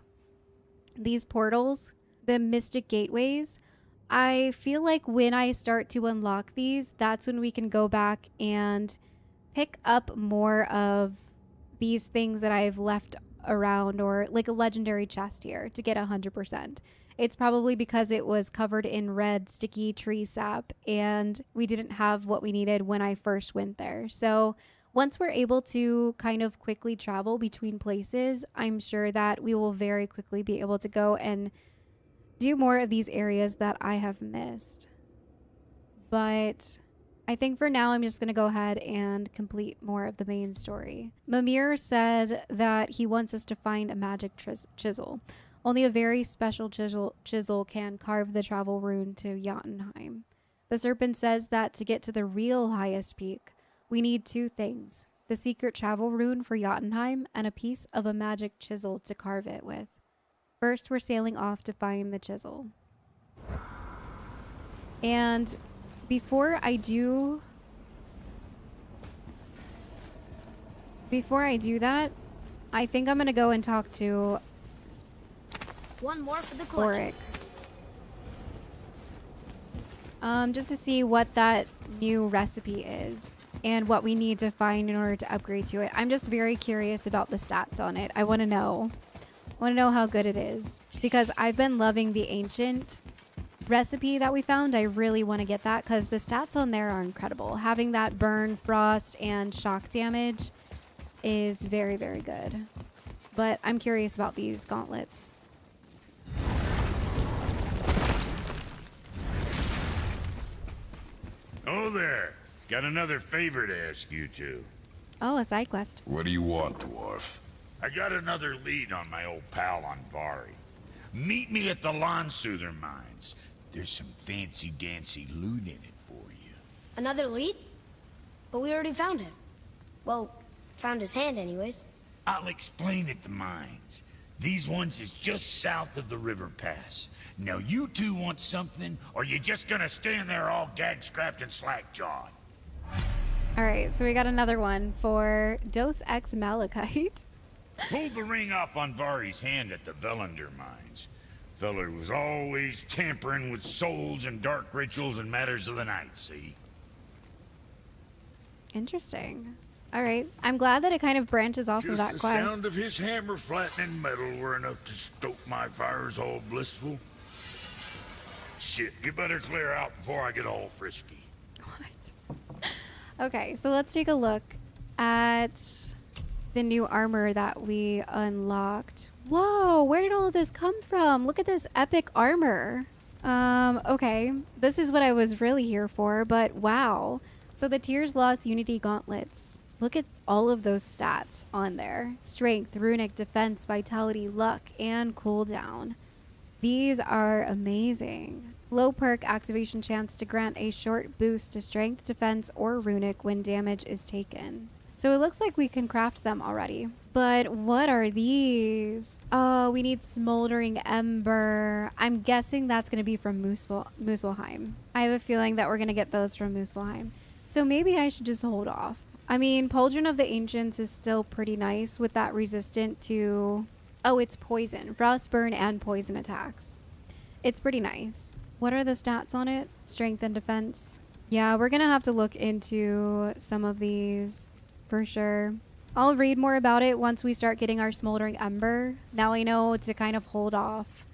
A: these portals, the mystic gateways. I feel like when I start to unlock these, that's when we can go back and pick up more of these things that I've left around, or like a legendary chest here to get 100%. It's probably because it was covered in red sticky tree sap and we didn't have what we needed when I first went there. So once we're able to kind of quickly travel between places, I'm sure that we will very quickly be able to go and do more of these areas that I have missed. But I think for now, I'm just going to go ahead and complete more of the main story. Mimir said that he wants us to find a magic chisel. Only a very special chisel can carve the travel rune to Jotunheim. The serpent says that to get to the real highest peak, we need 2 things: the secret travel rune for Jotunheim and a piece of a magic chisel to carve it with. First, we're sailing off to find the chisel. And before I do that, I think I'm going to go and talk to
B: One more for the collection.
A: Boric. Just to see what that new recipe is and what we need to find in order to upgrade to it. I'm just very curious about the stats on it. I want to know. I want to know how good it is, because I've been loving the ancient recipe that we found. I really want to get that because the stats on there are incredible. Having that burn, frost, and shock damage is very, very good. But I'm curious about these gauntlets.
F: Oh there. Got another favor to ask you two.
A: Oh, a side quest.
C: What do you want, dwarf?
F: I got another lead on my old pal on Vari. Meet me at the Lawn-Soother mines. There's some fancy-dancy loot in it for you.
B: Another lead? But we already found him. Well, found his hand anyways.
F: I'll explain at the mines. These ones is just south of the river pass. Now you two want something, or you just gonna stand there all gag-strapped and slack-jawed?
A: All right, so we got another one for Dos Ex Malachite.
F: Pulled the ring off on Vari's hand at the Velander mines. Feller was always tampering with souls and dark rituals and matters of the night, see?
A: Interesting. All right, I'm glad that it kind of branches off of that
F: Just the
A: quest.
F: sound of his hammer flattening metal were enough to stoke my fires all blissful. Shit, you better clear out before I get all frisky.
A: What? Okay, so let's take a look at the new armor that we unlocked. Whoa, where did all of this come from? Look at this epic armor. Okay, this is what I was really here for, but wow. So the Tears Lost Unity Gauntlets. Look at all of those stats on there. Strength, runic, defense, vitality, luck, and cooldown. These are amazing. Low perk activation chance to grant a short boost to strength, defense, or runic when damage is taken. So it looks like we can craft them already. But what are these? Oh, we need Smoldering Ember. I'm guessing that's going to be from Muspelheim. I have a feeling that we're going to get those from Muspelheim. So maybe I should just hold off. I mean, Pauldron of the Ancients is still pretty nice with that resistant to... Oh, it's poison. Frostburn and poison attacks. It's pretty nice. What are the stats on it? Strength and defense. Yeah, we're going to have to look into some of these for sure. I'll read more about it once we start getting our Smoldering Ember. Now I know to kind of hold off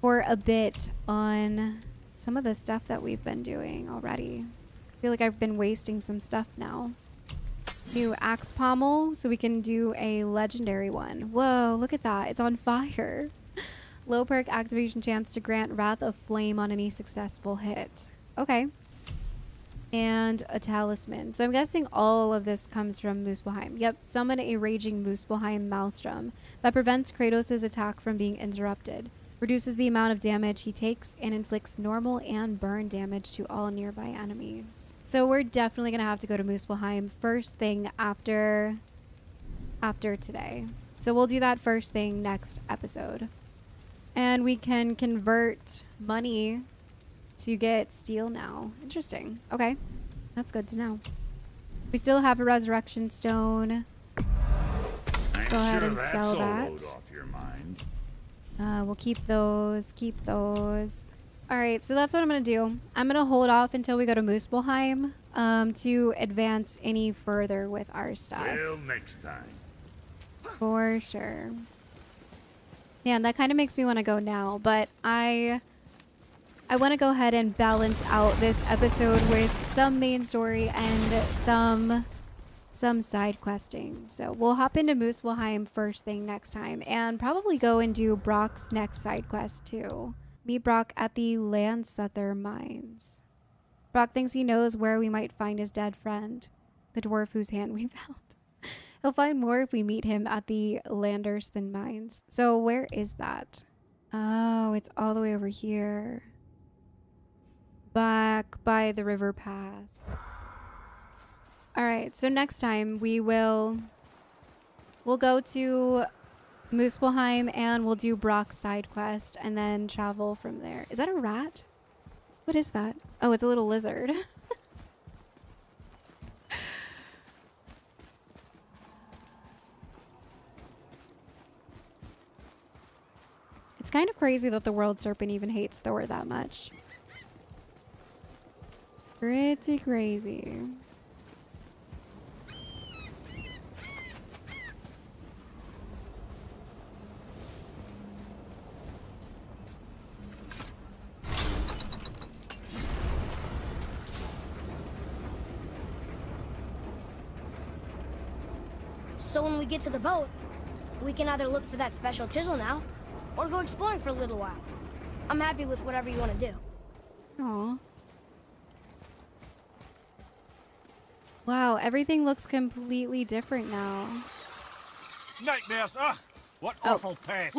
A: for a bit on some of the stuff that we've been doing already. I feel like I've been wasting some stuff now. New axe pommel, so we can do a legendary one. Whoa, look at that. It's on fire. Low perk activation chance to grant Wrath of Flame on any successful hit. Okay. And a talisman. So I'm guessing all of this comes from Muspelheim. Yep, summon a raging Muspelheim Maelstrom that prevents Kratos' attack from being interrupted. Reduces the amount of damage he takes and inflicts normal and burn damage to all nearby enemies. So we're definitely going to have to go to Muspelheim first thing after today. So we'll do that first thing next episode. And we can convert money to get steel now. Interesting. Okay. That's good to know. We still have a resurrection stone. Go ahead and sell that.
F: Off your mind.
A: We'll keep those. Keep those. All right, so that's what I'm going to do. I'm going to hold off until we go to Muspelheim to advance any further with our stuff.
F: Well, next time.
A: For sure. Yeah, and that kind of makes me want to go now, but I want to go ahead and balance out this episode with some main story and some side questing. So we'll hop into Muspelheim first thing next time and probably go and do Brok's next side quest too. Meet Brok at the Landsuther mines. Brok thinks he knows where we might find his dead friend, the dwarf whose hand we found. He'll find more if we meet him at the Landerston mines. So where is that? Oh, it's all the way over here. Back by the river pass. All right, so next time we'll go to Muspelheim and we'll do Brok's side quest and then travel from there. Is that a rat? What is that? Oh, it's a little lizard. It's kind of crazy that the World Serpent even hates Thor that much. Pretty crazy.
B: So when we get to the boat, we can either look for that special chisel now, or go exploring for a little while. I'm happy with whatever you want to do.
A: Aw. Wow, everything looks completely different now.
E: Nightmares, ugh! What awful past!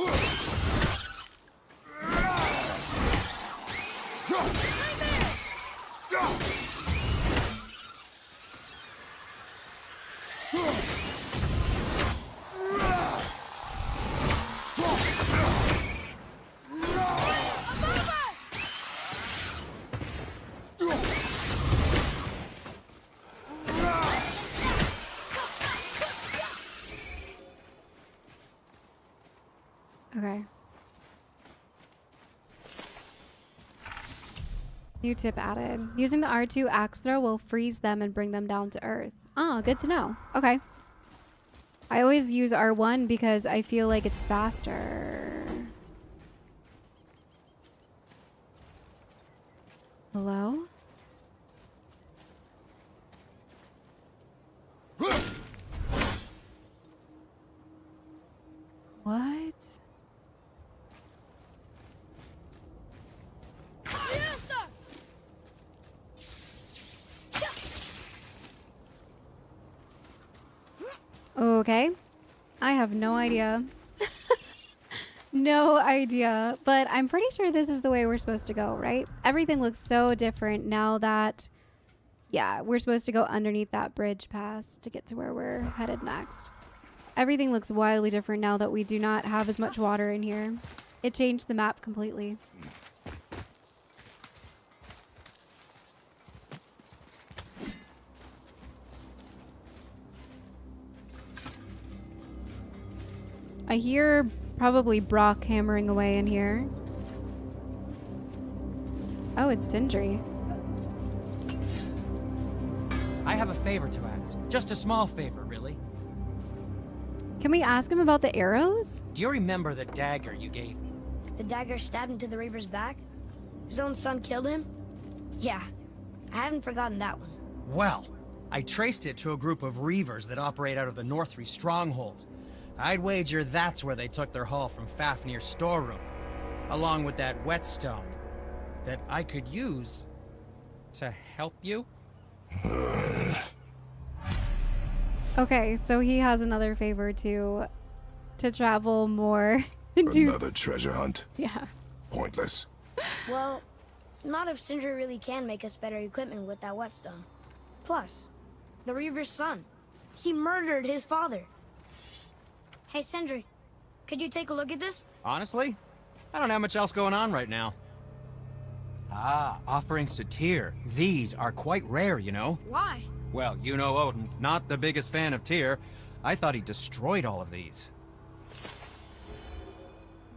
A: Okay. New tip added. Using the R2 axe throw will freeze them and bring them down to earth. Oh, good to know. Okay. I always use R1 because I feel like it's faster. Hello? What? Okay. I have no idea. No idea. But I'm pretty sure this is the way we're supposed to go, right? Everything looks so different now that... Yeah, we're supposed to go underneath that bridge pass to get to where we're headed next. Everything looks wildly different now that we do not have as much water in here. It changed the map completely. I hear probably Brok hammering away in here. Oh, it's Sindri.
H: I have a favor to ask. Just a small favor, really.
A: Can we ask him about the arrows?
H: Do you remember the dagger you gave me?
B: The dagger stabbed into the Reaver's back? His own son killed him? Yeah, I haven't forgotten that one.
H: Well, I traced it to a group of Reavers that operate out of the Northry stronghold. I'd wager that's where they took their haul from Fafnir's storeroom, along with that whetstone that I could use to help you.
A: Okay, so he has another favor to travel more. into...
C: Another treasure hunt.
A: Yeah.
C: Pointless.
B: Well, not if Sindri really can make us better equipment with that whetstone. Plus, the Reaver's son. He murdered his father. Hey, Sindri, could you take a look at this?
H: Honestly, I don't have much else going on right now. Ah, offerings to Tyr. These are quite rare, you know.
B: Why?
H: Well, you know Odin, not the biggest fan of Tyr. I thought he destroyed all of these.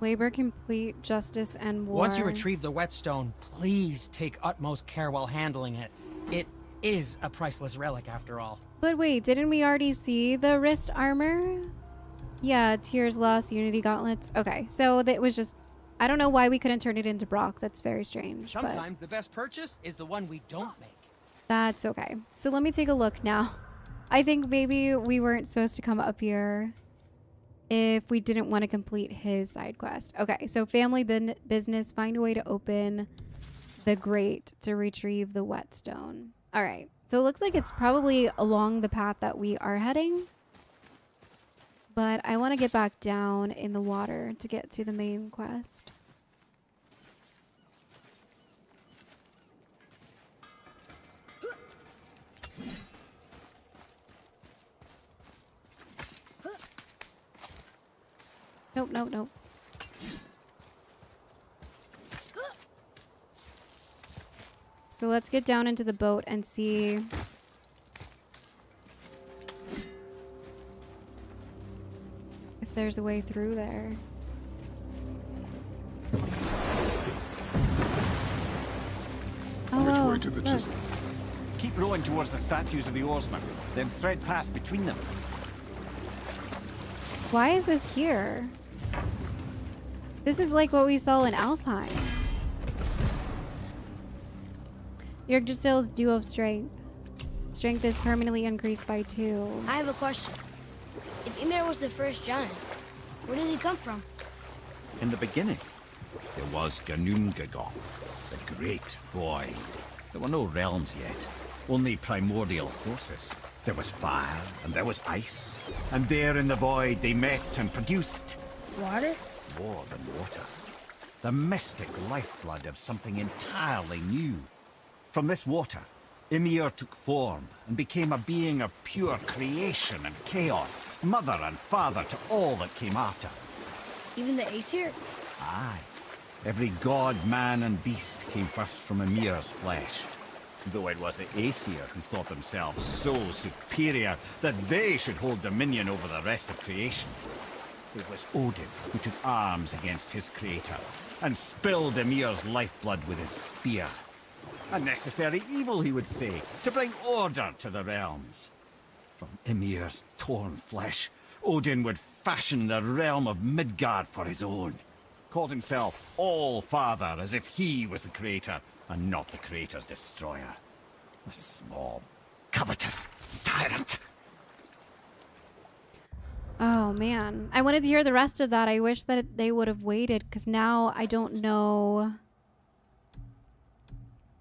A: Labor complete, justice, and war.
H: Once you retrieve the whetstone, please take utmost care while handling it. It is a priceless relic after all.
A: But wait, didn't we already see the wrist armor? Yeah, Tyr's lost Unity gauntlets. Okay, so that was just... I don't know why we couldn't turn it into Brok. That's very strange.
H: Sometimes the best purchase is the one we don't make.
A: That's okay. So let me take a look now. I think maybe we weren't supposed to come up here if we didn't want to complete his side quest. Okay, so family business, find a way to open the grate to retrieve the whetstone. All right, so it looks like it's probably along the path that we are heading. But I want to get back down in the water to get to the main quest. Nope, nope, nope. So let's get down into the boat and see... if there's a way through there. Oh,
C: Which
A: whoa,
C: way to the
A: look.
C: Chisel?
D: Keep rowing towards the statues of the oarsmen, then thread past between them.
A: Why is this here? This is like what we saw in Alpine. Yggdrasil's duo of strength. Strength is permanently increased by 2.
B: I have a question. If Ymir was the first giant, where did he come from?
E: In the beginning, there was Ginnungagap, the Great Void. There were no realms yet, only primordial forces. There was fire, and there was ice. And there in the void they met and produced...
B: Water?
E: more than water. The mystic lifeblood of something entirely new. From this water, Ymir took form and became a being of pure creation and chaos, mother and father to all that came after.
B: Even the Aesir?
E: Aye. Every god, man, and beast came first from Ymir's flesh. Though it was the Aesir who thought themselves so superior that they should hold dominion over the rest of creation. It was Odin who took arms against his creator and spilled Ymir's lifeblood with his spear. A necessary evil, he would say, to bring order to the realms. From Ymir's torn flesh, Odin would fashion the realm of Midgard for his own. Called himself All-Father, as if he was the creator and not the creator's destroyer. A small, covetous tyrant.
A: Oh man, I wanted to hear the rest of that. I wish that they would have waited, because now I don't know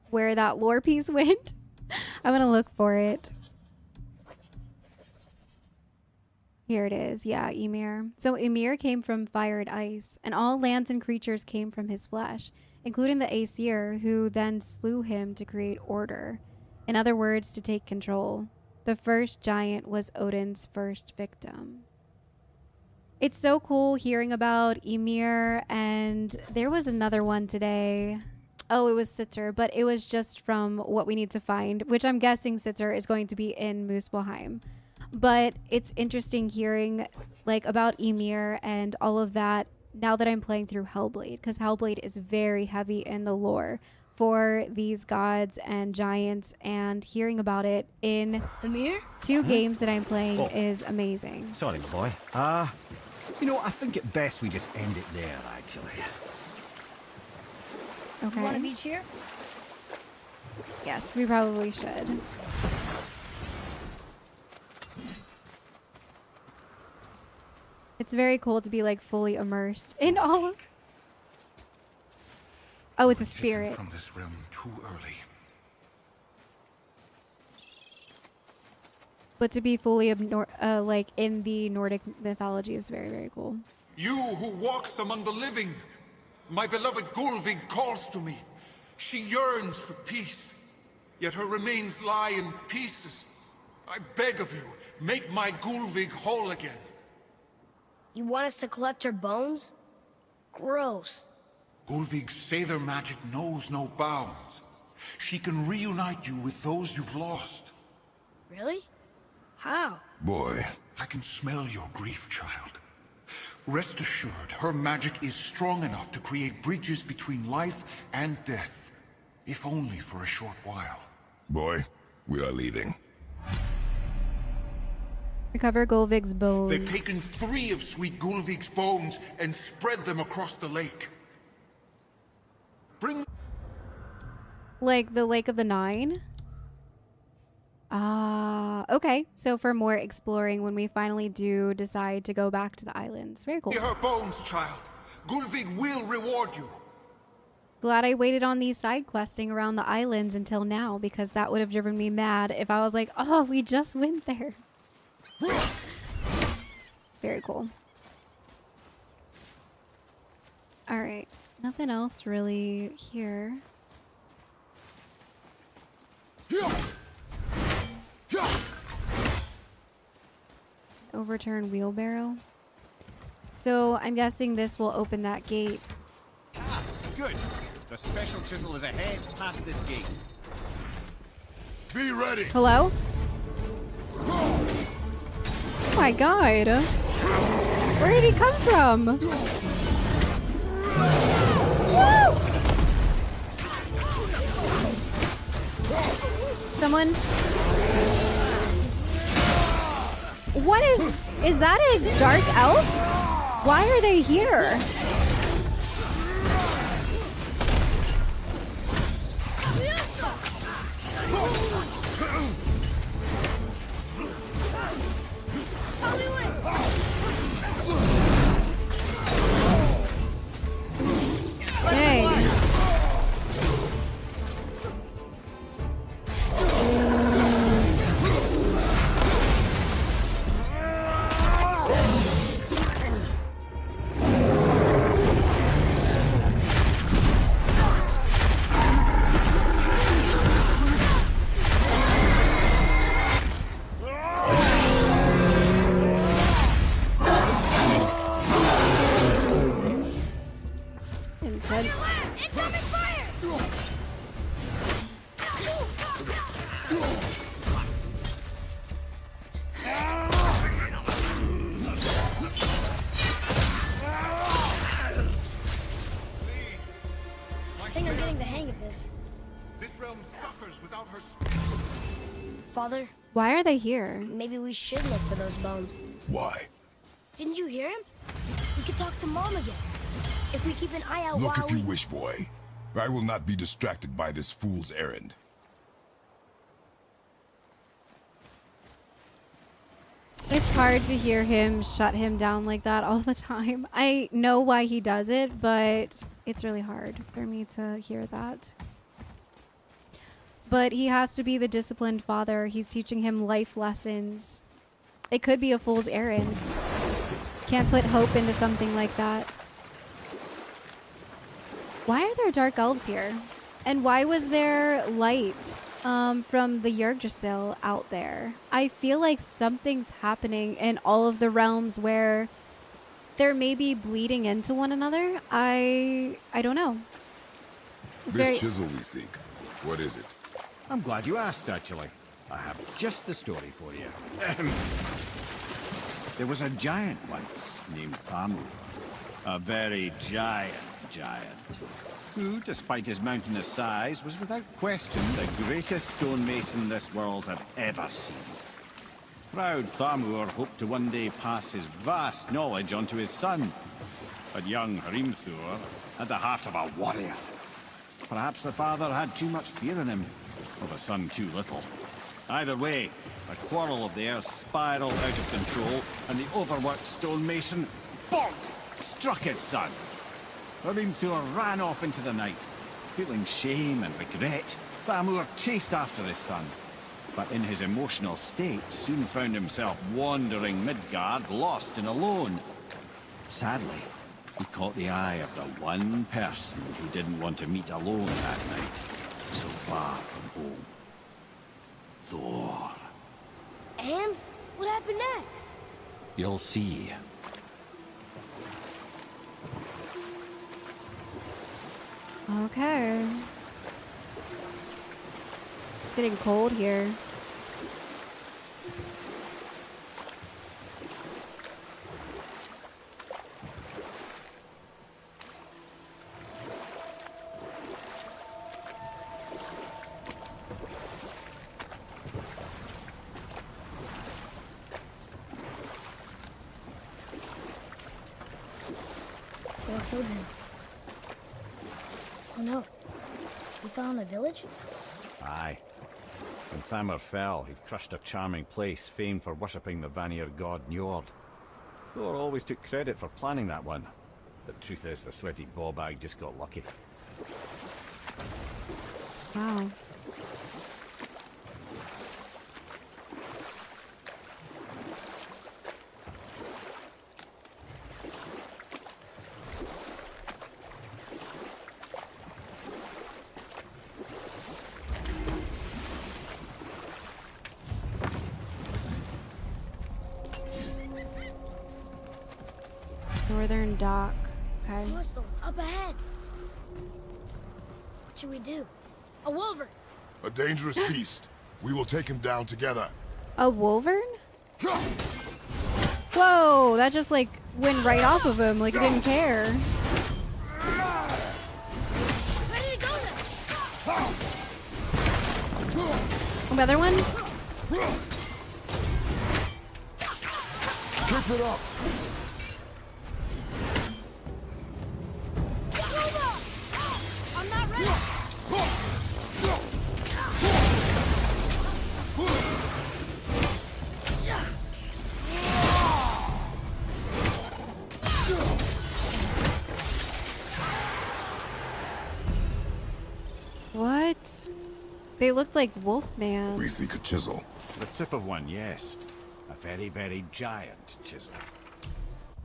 A: where that lore piece went. I'm gonna look for it. Here it is. Yeah, Ymir. So Ymir came from fire and ice, and all lands and creatures came from his flesh, including the Aesir, who then slew him to create order. In other words, to take control. The first giant was Odin's first victim. It's so cool hearing about Ymir, and there was another one today. Oh, it was Sitzer, but it was just from what we need to find, which I'm guessing Sitzer is going to be in Muspelheim. But it's interesting hearing like about Ymir and all of that now that I'm playing through Hellblade, because Hellblade is very heavy in the lore for these gods and giants, and hearing about it in
B: Ymir?
A: 2 games that I'm playing is amazing.
E: Sorry, my boy. You know, I think it best we just end it there, actually.
A: Okay.
B: You want a beach here?
A: Yes, we probably should. It's very cool to be like fully immersed in all of... Oh, it's a spirit.
C: From this realm too early.
A: But to be fully like in the Nordic mythology is very, very cool.
I: You who walks among the living, my beloved Gulvig calls to me. She yearns for peace, yet her remains lie in pieces. I beg of you, make my Gulvig whole again.
B: You want us to collect her bones? Gross.
I: Gulvig's Sather magic knows no bounds. She can reunite you with those you've lost.
B: Really? How?
C: Boy.
I: I can smell your grief, child. Rest assured, her magic is strong enough to create bridges between life and death. If only for a short while.
C: Boy, we are leaving.
A: Recover Gulvig's bones.
I: They've taken 3 of sweet Gulvig's bones and spread them across the lake. Bring...
A: Like the Lake of the Nine? Okay. So for more exploring when we finally do decide to go back to the islands. Very cool.
I: Her bones, child. Gulvig will reward you.
A: Glad I waited on these side questing around the islands until now, because that would have driven me mad if I was like, oh, we just went there. Very cool. All right. Nothing else really here. Overturn wheelbarrow. So I'm guessing this will open that gate.
D: Ah, good. The special chisel is ahead past this gate.
C: Be ready.
A: Hello? Oh my god. Where did he come from? Woo! Someone... What is that a dark elf? Why are they here? Dang.
I: without her spirit.
B: Father,
A: Why are they here?
B: maybe we should look for those bones.
C: Why?
B: Didn't you hear him? We could talk to Mom again. If we keep an eye out
C: Look
B: while
C: if
B: we...
C: you wish, boy. I will not be distracted by this fool's errand.
A: It's hard to hear him shut him down like that all the time. I know why he does it, but it's really hard for me to hear that. But he has to be the disciplined father. He's teaching him life lessons. It could be a fool's errand. Can't put hope into something like that. Why are there dark elves here? And why was there light from the Yggdrasil out there? I feel like something's happening in all of the realms where they're maybe bleeding into one another. I don't know. It's
C: This chisel we seek, what is it?
E: I'm glad you asked, actually. I have just the story for you. There was a giant once named Thamur. A very giant, who, despite his mountainous size, was without question the greatest stonemason this world had ever seen. Proud Thamur hoped to one day pass his vast knowledge on to his son. But young Hrimthur had the heart of a warrior. Perhaps the father had too much fear in him, or the son too little. Either way, a quarrel of theirs spiraled out of control, and the overworked stonemason, bonk, struck his son. Hrimthur ran off into the night. Feeling shame and regret, Thamur chased after his son. But in his emotional state, soon found himself wandering Midgard, lost and alone. Sadly, he caught the eye of the one person he didn't want to meet alone that night, so far from home. Thor.
B: And? What happened next?
E: You'll see.
A: Okay. It's getting cold here.
B: Thor killed him. Oh no. He fell in the village?
E: Aye. When Thamur fell, he crushed a charming place famed for worshipping the Vanir god Njord. Thor always took credit for planning that one. The truth is, the sweaty ballbag just got lucky.
A: Wow. Northern Dock. Okay.
B: Crystals up ahead. What should we do? A wolver!
C: A dangerous beast. We will take him down together.
A: A wolvern? Whoa, that just like went right off of him like he didn't care.
B: Ready to go then!
A: Another one?
C: Keep it up.
B: I'm not ready!
A: What? They looked like wolfmans.
C: We seek a chisel.
E: The tip of one, yes. A very, very giant chisel.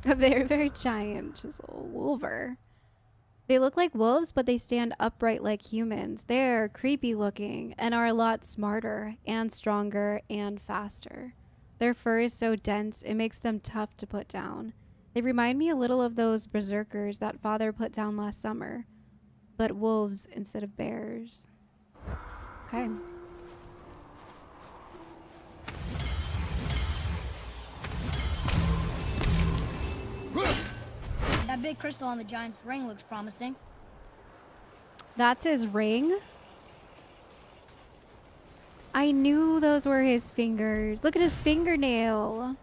A: A very, very giant chisel. Wolver. They look like wolves, but they stand upright like humans. They're creepy looking and are a lot smarter and stronger and faster. Their fur is so dense, it makes them tough to put down. They remind me a little of those berserkers that Father put down last summer, but wolves instead of bears. Okay.
B: That big crystal on the giant's ring looks promising.
A: That's his ring? I knew those were his fingers. Look at his fingernail.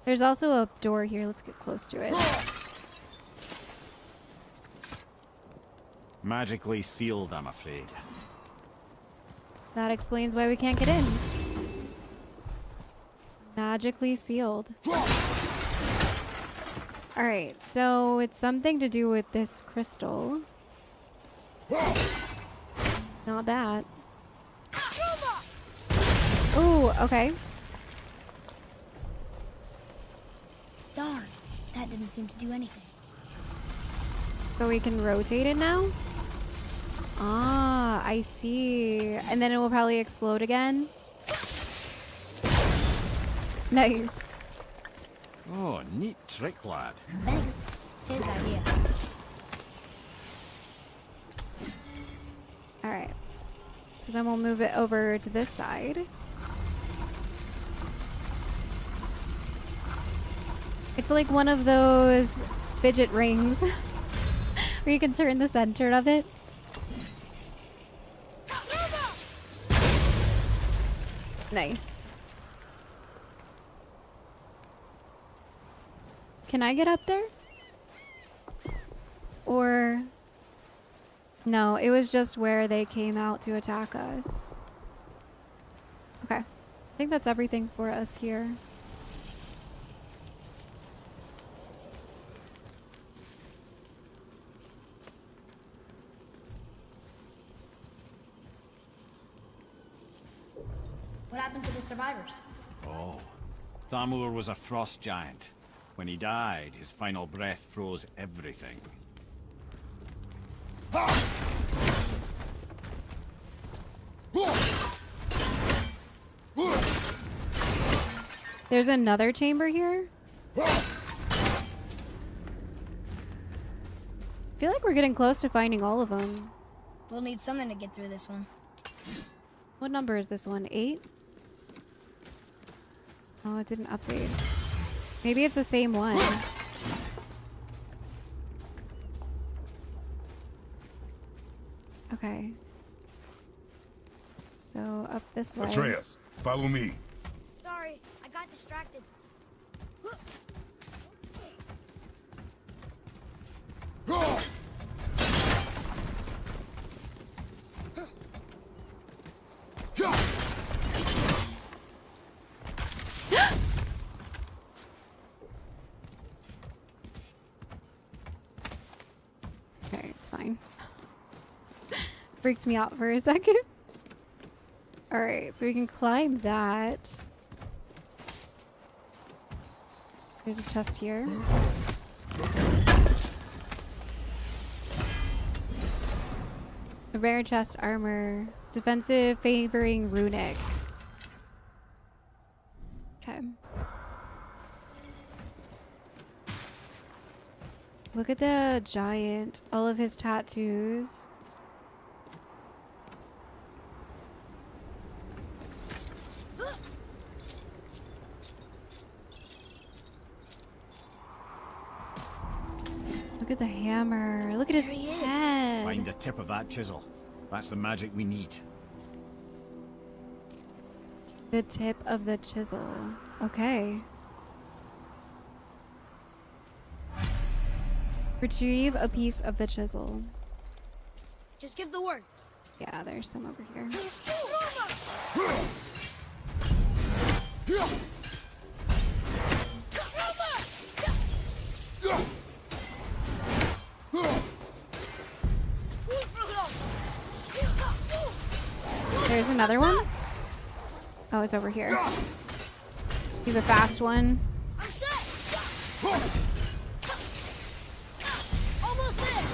A: There's also a door here. Let's get close to it.
D: Magically sealed, I'm afraid.
A: That explains why we can't get in. Magically sealed. Alright, so it's something to do with this crystal. Not that. Ooh, okay.
B: Darn, that didn't seem to do anything.
A: So we can rotate it now? Ah, I see. And then it will probably explode again. Nice.
D: Oh, neat trick, lad.
B: Thanks. His idea.
A: Alright. So then we'll move it over to this side. It's like one of those fidget rings where you can turn the center of it. Nice. Can I get up there? Or... No, it was just where they came out to attack us. Okay. I think that's everything for us here.
B: What happened to the survivors?
D: Oh, Thamur was a frost giant. When he died, his final breath froze everything.
A: There's another chamber here? I feel like we're getting close to finding all of them.
B: We'll need something to get through this one.
A: What number is this one? 8? Oh, it didn't update. Maybe it's the same one. Okay. So up this way.
C: Atreus, follow me.
B: Sorry, I got distracted.
A: Okay, it's fine. Freaked me out for a second. Alright, so we can climb that. There's a chest here. A rare chest armor. Defensive favoring runic. Okay. Look at the giant. All of his tattoos. Look at the hammer. Look at his
B: There he is.
A: head.
D: Find the tip of that chisel. That's the magic we need.
A: The tip of the chisel. Okay. Retrieve a piece of the chisel.
B: Just give the word.
A: Yeah, there's some over here. There's another one. Oh, it's over here. He's a fast one.
B: I'm set. Almost there.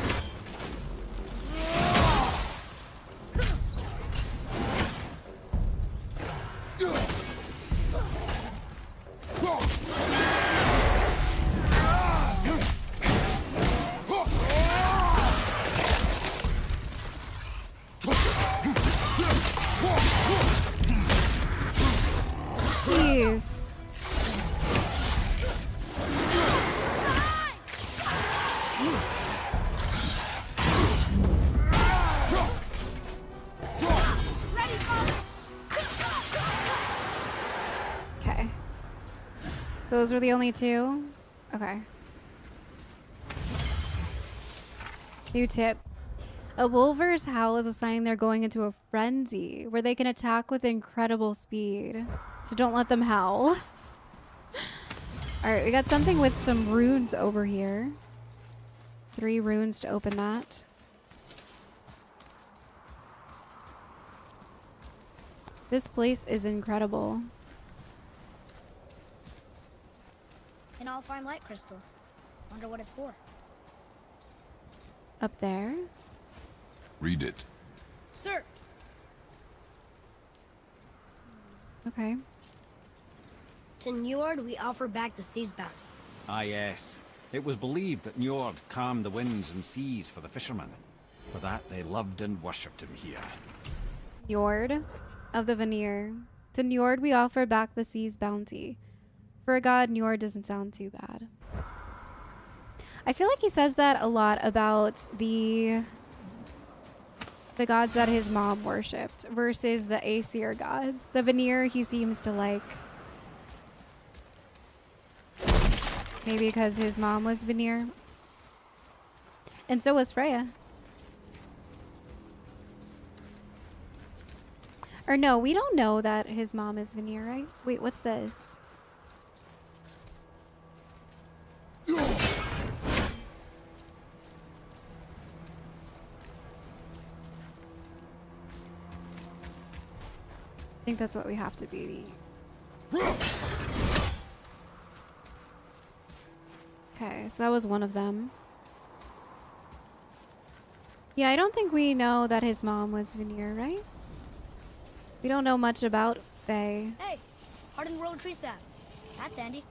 A: Jeez. Those were the only two? Okay. New tip. A wolver's howl is a sign they're going into a frenzy where they can attack with incredible speed. So don't let them howl. Alright, we got something with some runes over here. 3 runes to open that. This place is incredible.
B: An all-fine light crystal. Wonder what it's for.
A: Up there.
C: Read it.
B: Sir!
A: Okay.
B: To Njord, we offer back the sea's bounty.
D: Ah, yes. It was believed that Njord calmed the winds and seas for the fishermen. For that, they loved and worshipped him here.
A: Njord of the Vanir. To Njord we offer back the sea's bounty. For a god, Njord doesn't sound too bad. I feel like he says that a lot about the gods that his mom worshipped versus the Aesir gods. The Vanir he seems to like. Maybe because his mom was Vanir. And so was Freya. Or no, we don't know that his mom is Vanir, right? Wait, what's this? I think that's what we have to be. Okay, so that was one of them. Yeah, I don't think we know that his mom was Vanir, right? We don't know much about Faye.
B: Hey, hardened royal tree staff. That's handy.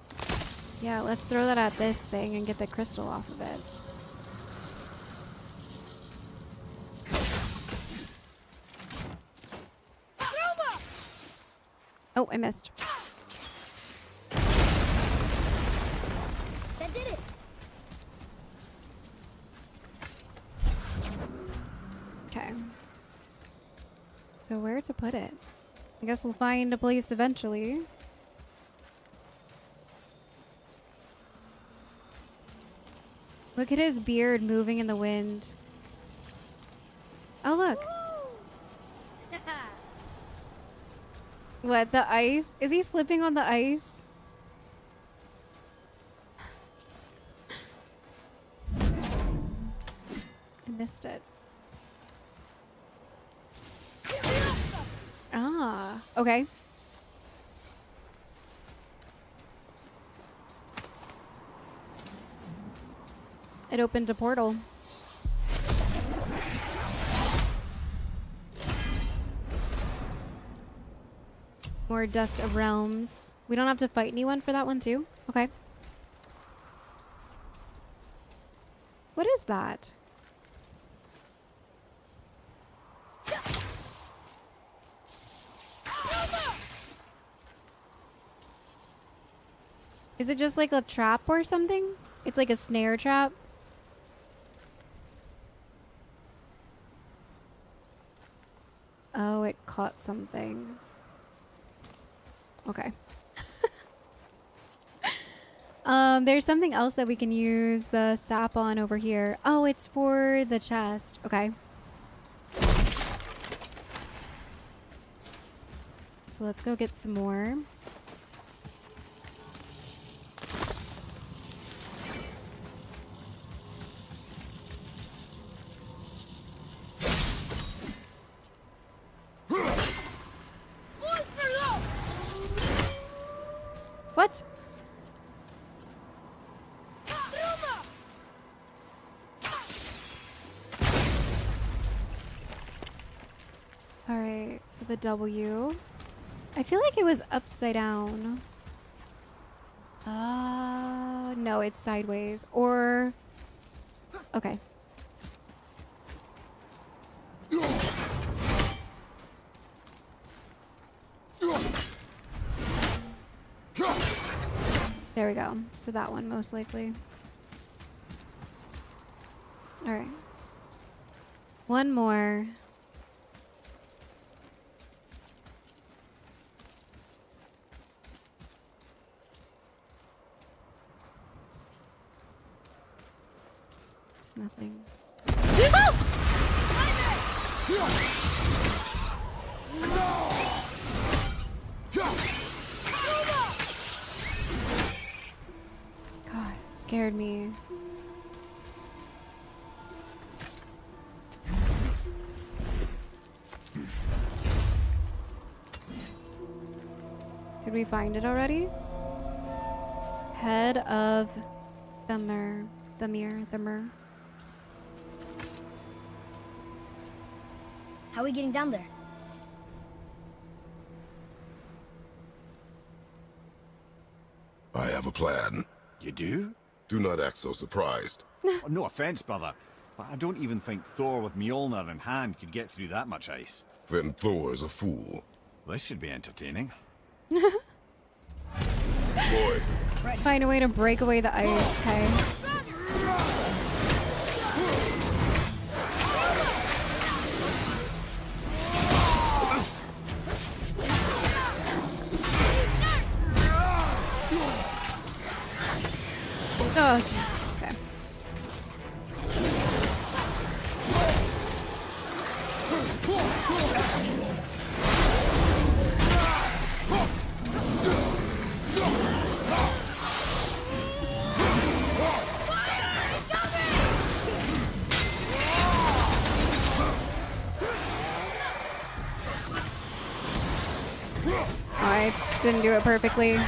A: Yeah, let's throw that at this thing and get the crystal off of it. Oh, I missed.
B: That did it.
A: Okay. So where to put it? I guess we'll find a place eventually. Look at his beard moving in the wind. Oh, look. What, the ice? Is he slipping on the ice? I missed it. Ah, okay. It opened a portal. More Dust of Realms. We don't have to fight anyone for that one too? Okay. What is that? Is it just like a trap or something? It's like a snare trap? Oh, it caught something. Okay. There's something else that we can use the sap on over here. Oh, it's for the chest. Okay. So let's go get some more. What? Alright, so the W. I feel like it was upside down. No, it's sideways. Or... Okay. There we go. So that one, most likely. Alright. One more. There's nothing. God, scared me. Did we find it already? Head of Thamur.
B: How are we getting down there?
C: I have a plan.
E: You do?
C: Do not act so surprised.
E: Oh, no offense, brother, but I don't even think Thor with Mjolnir in hand could get through that much ice.
C: Then Thor's a fool.
E: This should be entertaining.
C: Boy,
A: Find a way to break away the ice, okay? Oh, jeez. Okay. I didn't do it perfectly.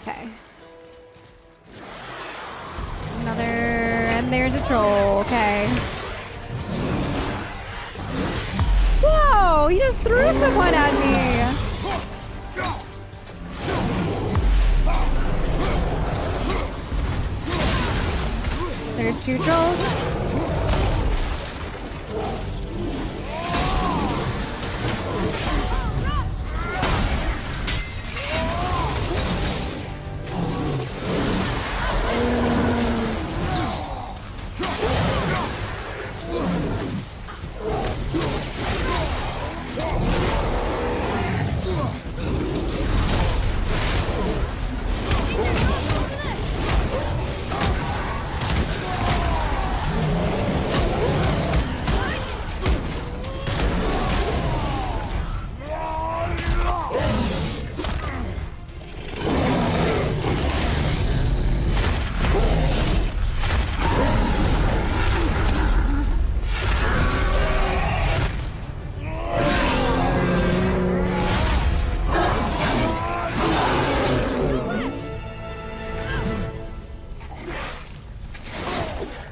A: Okay. There's another, and there's a troll. Okay. Whoa! He just threw someone at me. There's two trolls.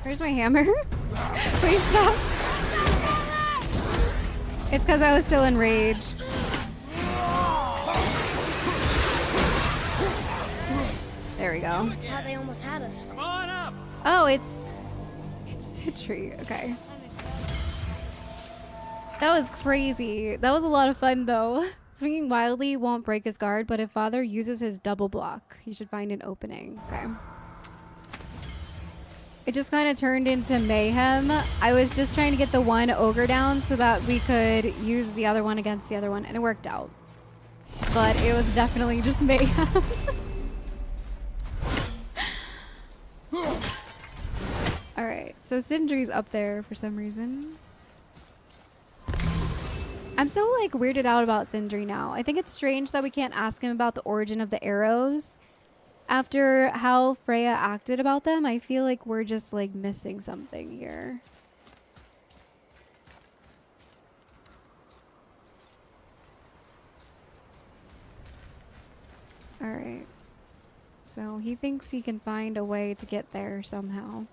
A: Where's my hammer? Wait, stop. It's because I was still in rage. There we go.
B: I thought they almost had us.
E: Come on up!
A: Oh, it's Sindri. Okay. That was crazy. That was a lot of fun though. Swinging wildly won't break his guard, but if Father uses his double block, he should find an opening. Okay. It just kind of turned into mayhem. I was just trying to get the one ogre down so that we could use the other one against the other one, and it worked out. But it was definitely just mayhem. Alright, so Sindri's up there for some reason. I'm so like weirded out about Sindri now. I think it's strange that we can't ask him about the origin of the arrows. After how Freya acted about them, I feel like we're just like missing something here. Alright. So he thinks he can find a way to get there somehow.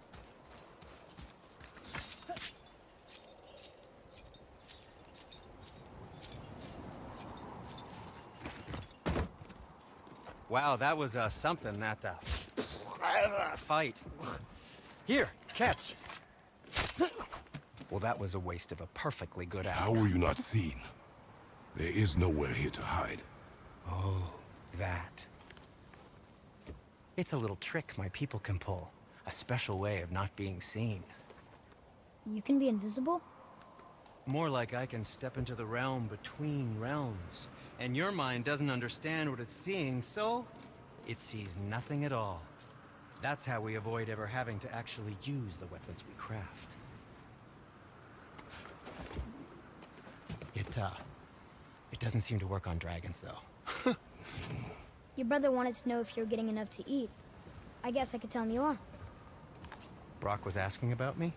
H: Wow, that was something, that fight. Here, catch. Well, that was a waste of a perfectly good
C: How
H: hour.
C: were you not seen? There is nowhere here to hide.
H: Oh, that. It's a little trick my people can pull. A special way of not being seen.
B: You can be invisible?
H: More like I can step into the realm between realms. And your mind doesn't understand what it's seeing, so it sees nothing at all. That's how we avoid ever having to actually use the weapons we craft. It doesn't seem to work on dragons, though.
B: Your brother wanted to know if you're getting enough to eat. I guess I could tell him you are.
H: Brok was asking about me?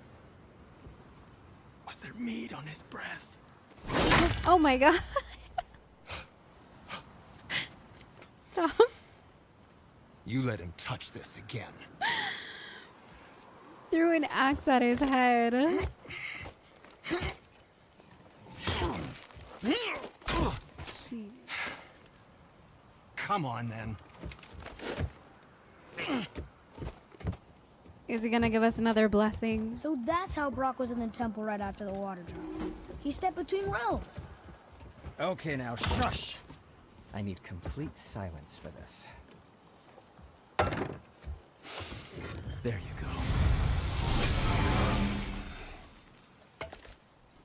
H: Was there meat on his breath?
A: Oh my god. Stop.
H: You let him touch this again.
A: Threw an axe at his head. Jeez.
H: Come on, then.
A: Is he gonna give us another blessing?
B: So that's how Brok was in the temple right after the water drop. He stepped between realms.
H: Okay, now, shush. I need complete silence for this. There you go.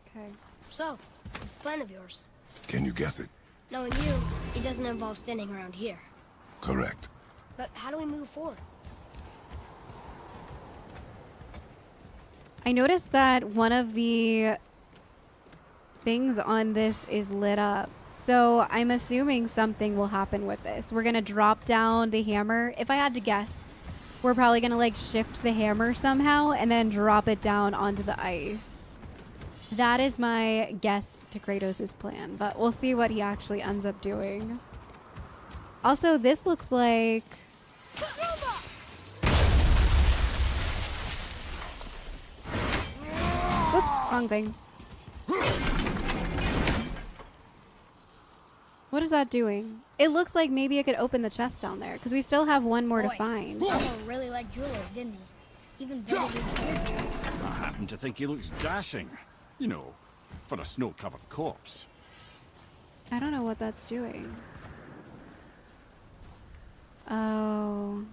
A: Okay.
B: So, this plan of yours.
C: Can you guess it?
B: Knowing you, it doesn't involve standing around here.
C: Correct.
B: But how do we move forward?
A: I noticed that one of the things on this is lit up. So I'm assuming something will happen with this. We're gonna drop down the hammer. If I had to guess, we're probably gonna like shift the hammer somehow and then drop it down onto the ice. That is my guess to Kratos' plan, but we'll see what he actually ends up doing. Also, this looks like... Whoops, wrong thing. What is that doing? It looks like maybe I could open the chest down there, because we still have one more to find.
B: Thor really liked jewelers, didn't he? Even better than
D: I happen to think he looks dashing. You know, for a snow-covered corpse.
A: I don't know what that's doing. Oh.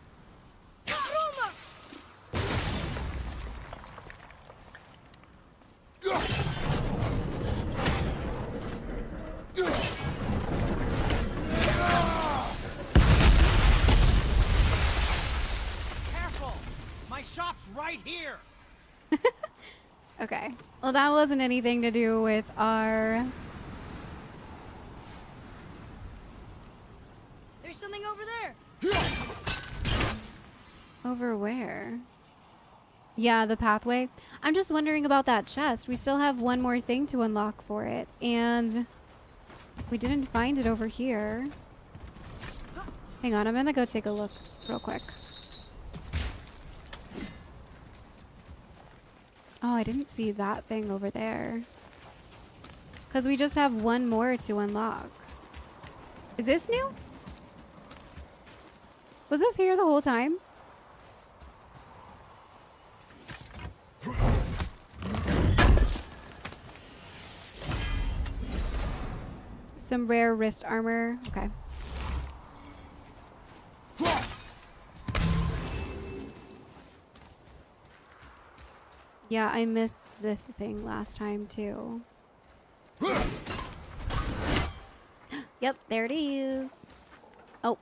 H: Careful! My shop's right here!
A: Okay. Well, that wasn't anything to do with our...
B: There's something over there.
A: Over where? Yeah, the pathway. I'm just wondering about that chest. We still have one more thing to unlock for it. And we didn't find it over here. Hang on, I'm gonna go take a look real quick. Oh, I didn't see that thing over there. Because we just have one more to unlock. Is this new? Was this here the whole time? Some rare wrist armor. Okay. Yeah, I missed this thing last time too. Yep, there it is. Oh.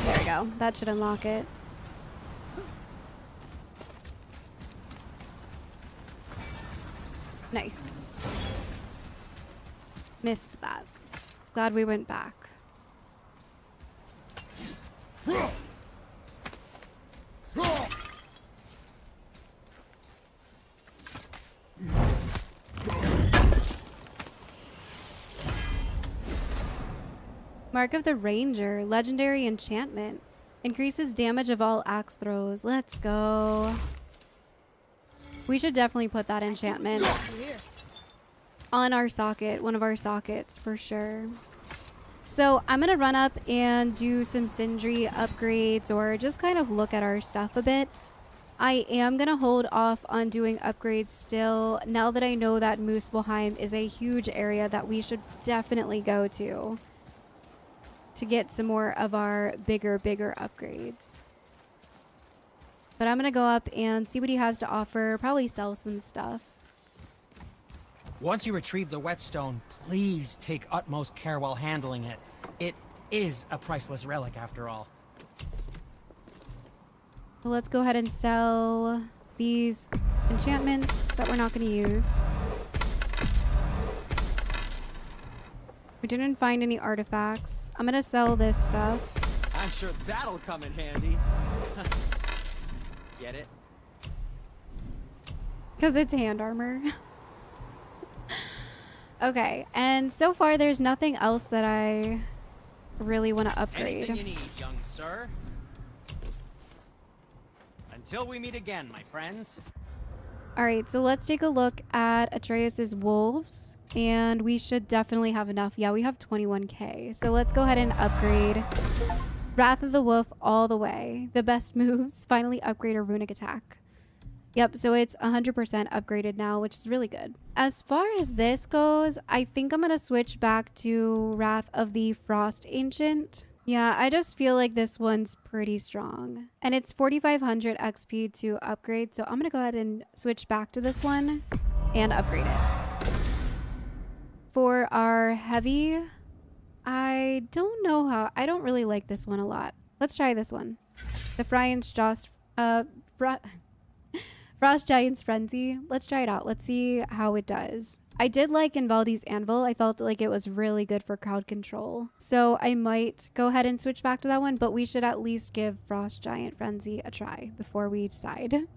A: There we go. That should unlock it. Nice. Missed that. Glad we went back. Mark of the Ranger, legendary enchantment. Increases damage of all axe throws. Let's go. We should definitely put that enchantment on our socket, one of our sockets for sure. So I'm gonna run up and do some Sindri upgrades or just kind of look at our stuff a bit. I am gonna hold off on doing upgrades still, now that I know that Muspelheim is a huge area that we should definitely go to get some more of our bigger upgrades. But I'm gonna go up and see what he has to offer, probably sell some stuff.
H: Once you retrieve the whetstone, please take utmost care while handling it. It is a priceless relic after all.
A: So let's go ahead and sell these enchantments that we're not going to use. We didn't find any artifacts. I'm going to sell this stuff.
H: I'm sure that'll come in handy. Get it?
A: Because it's hand armor. Okay, and so far there's nothing else that I really want to upgrade.
H: Anything you need, young sir. Until we meet again, my friends.
A: All right, so let's take a look at Atreus's wolves, and we should definitely have enough. Yeah, we have 21k. So let's go ahead and upgrade Wrath of the Wolf all the way. The best moves. Finally upgrade our runic attack. Yep, so it's 100% upgraded now, which is really good. As far as this goes, I think I'm going to switch back to Wrath of the Frost Ancient. Yeah, I just feel like this one's pretty strong. And it's 4,500 XP to upgrade, so I'm going to go ahead and switch back to this one and upgrade it. For our heavy, I don't know how. I don't really like this one a lot. Let's try this one. The Frost Giant's Frenzy. Let's try it out. Let's see how it does. I did like Invaldi's Anvil. I felt like it was really good for crowd control. So I might go ahead and switch back to that one, but we should at least give Frost Giant Frenzy a try before we decide.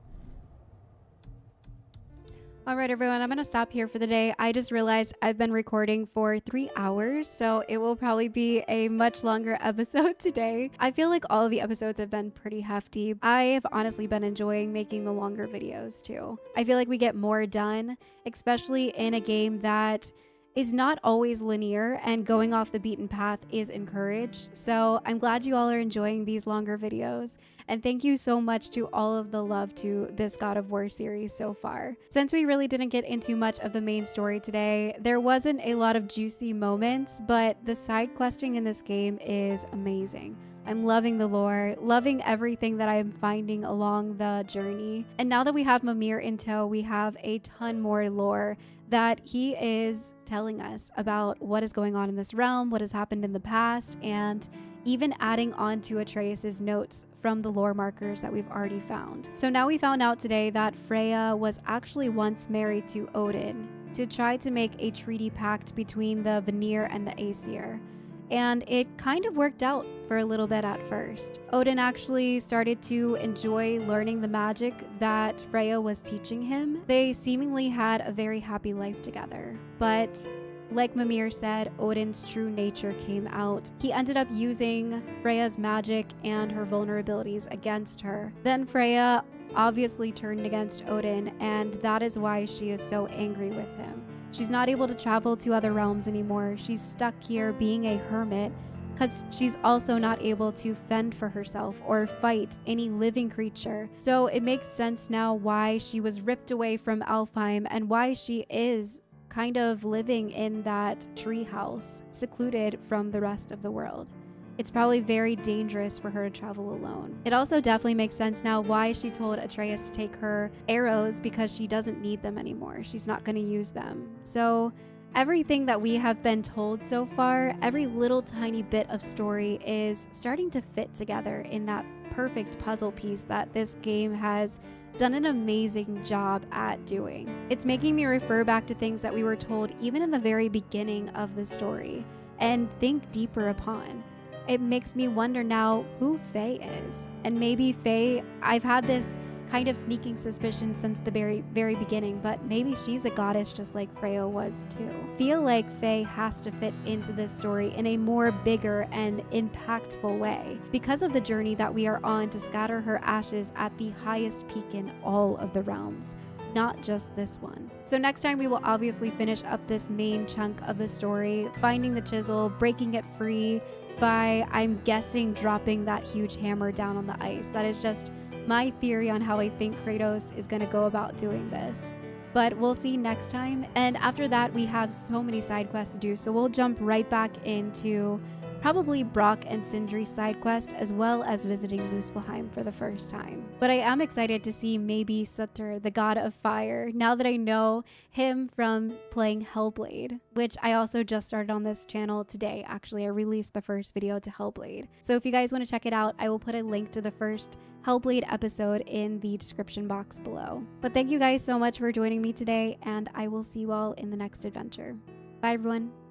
A: All right, everyone, I'm going to stop here for the day. I just realized I've been recording for 3 hours, so it will probably be a much longer episode today. I feel like all of the episodes have been pretty hefty. I have honestly been enjoying making the longer videos too. I feel like we get more done, especially in a game that is not always linear and going off the beaten path is encouraged. So I'm glad you all are enjoying these longer videos. And thank you so much to all of the love to this God of War series so far. Since we really didn't get into much of the main story today, there wasn't a lot of juicy moments, but the side questing in this game is amazing. I'm loving the lore, loving everything that I am finding along the journey. And now that we have Mimir in tow, we have a ton more lore that he is telling us about what is going on in this realm, what has happened in the past, and even adding on to Atreus's notes from the lore markers that we've already found. So now we found out today that Freya was actually once married to Odin to try to make a treaty pact between the Vanir and the Aesir. And it kind of worked out for a little bit at first. Odin actually started to enjoy learning the magic that Freya was teaching him. They seemingly had a very happy life together. But like Mimir said, Odin's true nature came out. He ended up using Freya's magic and her vulnerabilities against her. Then Freya obviously turned against Odin, and that is why she is so angry with him. She's not able to travel to other realms anymore. She's stuck here being a hermit because she's also not able to fend for herself or fight any living creature. So it makes sense now why she was ripped away from Alfheim and why she is kind of living in that treehouse, secluded from the rest of the world. It's probably very dangerous for her to travel alone. It also definitely makes sense now why she told Atreus to take her arrows, because she doesn't need them anymore. She's not going to use them. So everything that we have been told so far, every little tiny bit of story is starting to fit together in that perfect puzzle piece that this game has done an amazing job at doing. It's making me refer back to things that we were told even in the very beginning of the story and think deeper upon. It makes me wonder now who Faye is. And maybe Faye, I've had this kind of sneaking suspicion since the very beginning, but maybe she's a goddess just like Freya was too. Feel like Faye has to fit into this story in a more bigger and impactful way because of the journey that we are on to scatter her ashes at the highest peak in all of the realms, not just this one. So next time we will obviously finish up this main chunk of the story, finding the chisel, breaking it free by, I'm guessing, dropping that huge hammer down on the ice. That is just my theory on how I think Kratos is going to go about doing this. But we'll see next time. And after that, we have so many side quests to do, so we'll jump right back into probably Brok and Sindri's side quest, as well as visiting Muspelheim for the first time. But I am excited to see maybe Surtur, the god of fire, now that I know him from playing Hellblade, which I also just started on this channel today. Actually, I released the first video to Hellblade. So if you guys want to check it out, I will put a link to the first Hellblade episode in the description box below. But thank you guys so much for joining me today, and I will see you all in the next adventure. Bye everyone.